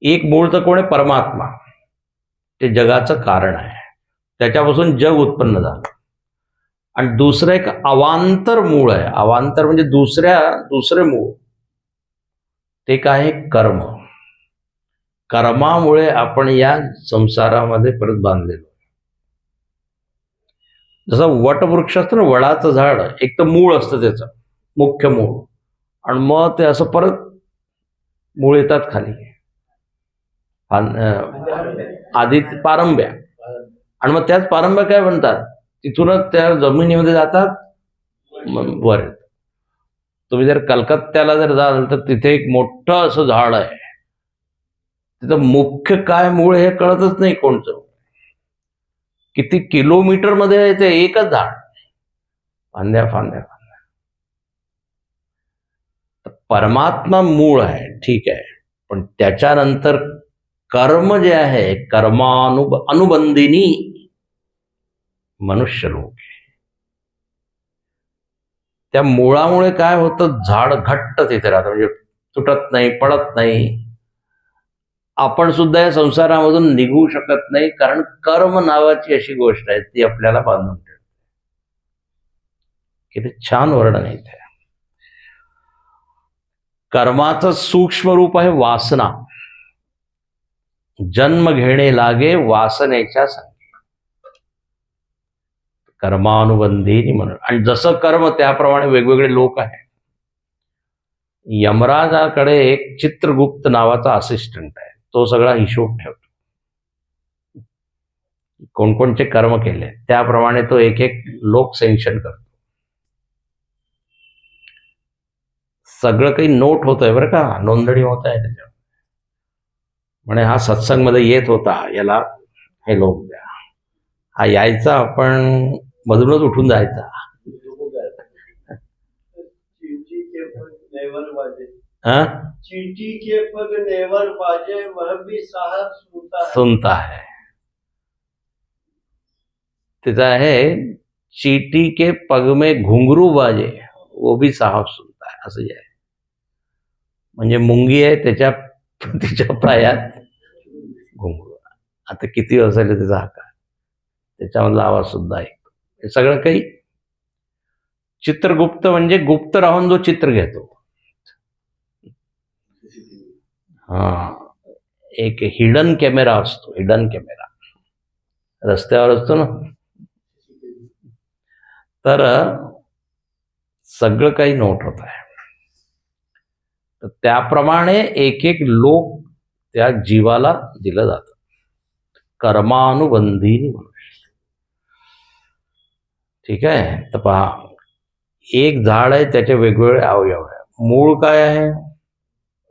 S1: एक मूळ तर कोण आहे? परमात्मा. ते जगाचं कारण आहे, त्याच्यापासून जग उत्पन्न झालं. आणि दुसरं एक अवांतर मूळ आहे. अवांतर म्हणजे दुसरे मूळ. ते काय आहे? कर्म. कर्मामुळे आपण या संसारामध्ये परत बांधलेलो. जसं वटवृक्ष असतं ना, वडाचं झाड, एक तर मूळ असतं त्याचं, मुख्य मूळ, आणि मग ते असं परत मूळ येतात खाली, आधी पारंब्या, आणि मग त्याच पारंब्या काय म्हणतात, तिथूनच त्या जमिनीमध्ये जातात वर. तुम्ही जर कलकत्त्याला जर जाल तर तिथे एक मोठं असं झाड आहे. तिथं मुख्य काय मूळ हे कळतच नाही कोणतं. किती किलोमीटर मध्ये आहे ते एकच झाड, फांद्या फांद्या फांद्या. परमात्मा मूळ आहे, ठीक आहे, पण त्याच्यानंतर कर्म जे आहे, अनुबंधिनी मनुष्य लोक. त्या मुळामुळे काय होतं? झाड घट्ट तिथे राहतं, म्हणजे तुटत नाही, पडत नाही. आपण सुद्धा या संसारामधून निघू शकत नाही, कारण कर्म नावाची अशी गोष्ट आहे ती आपल्याला बांधून ठेवते. किती छान वर्णन आहे इथे. कर्माचं सूक्ष्म रूप आहे वासना. जन्म घेणे लागे वासनेच्या संगी. कर्मानुबंधिनी म्हणून. आणि जसं कर्म त्याप्रमाणे वेगवेगळे लोक आहेत. यमराजाकडे एक चित्रगुप्त नावाचा असिस्टंट आहे, तो सगळा हिशोब ठेवतो. कोणकोणचे कर्म केले त्याप्रमाणे तो एक एक लोक सँक्शन करतो. सगळं काही नोट होतंय बरं का, नोंदणी होत आहे त्याच्यावर. म्हणे हा सत्संगमध्ये येत होता, याला हे लोक द्या. हा यायचा, आपण मधूनच उठून जायचा.
S2: चींटी के पग नेवर बाजे वह भी साहब
S1: सुनता है. तिथं आहे चींटी के पग में घुंगरू बाजे वो भी साहब सुनता है, असं आहे. म्हणजे मुंगी आहे, तिच्या पायात घुंगरू. आता किती असेल त्याचा आकार, त्याच्यामधला आवाज सुद्धा ऐकतो. हे सगळं काही चित्रगुप्त म्हणजे गुप्त राहून जो चित्र घेतो. एक हिडन कॅमेरा असतो, हिडन कॅमेरा रस्त्यावर असतो ना, तर सगळं काही नोट होत आहे. तर त्याप्रमाणे एक एक लोक त्या जीवाला दिलं जातं. कर्मानुबंधिनी मनुष्य. ठीक आहे. तर पहा, एक झाड आहे, त्याचे वेगवेगळे अवयव आहे. मूळ काय आहे?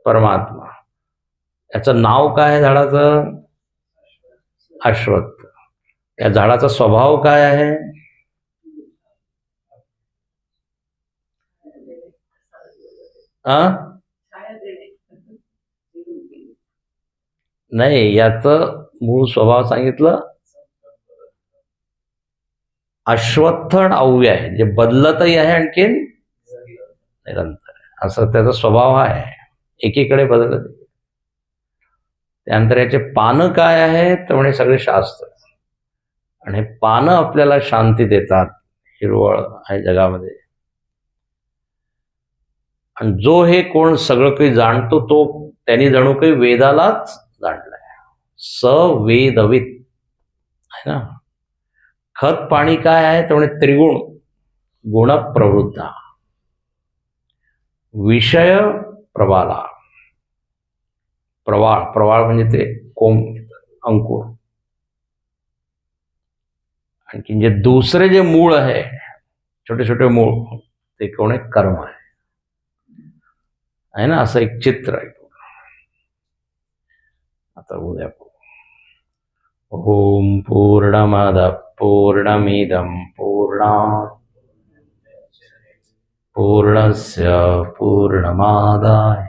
S1: परमात्मा. याचं नाव काय आहे झाडाचं? अश्वत्थ. या झाडाचा स्वभाव काय आहे? नाही, याचं मूळ स्वभाव सांगितलं अश्वत्थ अव्यय आहे, जे बदलतही आहे आणखीन निरंतर, असं त्याचा स्वभाव आहे. एकीकडे बदलत. त्यानंतर याचे पानं काय आहे तर म्हणे सगळे शास्त्र. आणि हे पानं आपल्याला शांती देतात. हिरवळ आहे जगामध्ये. आणि जो हे कोण सगळं काही जाणतो तो त्यांनी जणू काही वेदालाच जाणलाय. सवेदवित आहे ना. खत पाणी काय आहे तर म्हणे त्रिगुण गुणप्रवृत्ता. विषय प्रवाला. प्रवाळ प्रवाळ म्हणजे ते कोंब अंकुर. आणखी जे दुसरे जे मूळ आहे छोटे छोटे मूळ ते कोण आहे कर्म आहे ना. असं एक चित्र आहे. आता उद्या ओम पूर्णमद पूर्णमिदं पूर्णात् पूर्णस्य पूर्णमादाय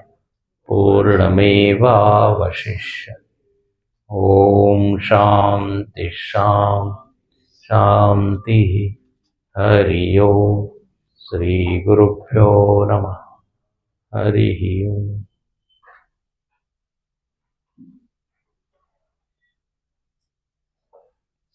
S1: पूर्णमेवावशिष्यते. ओम शांति शांति. हरि ओम. श्री गुरुभ्यो नमः. हरि ओम.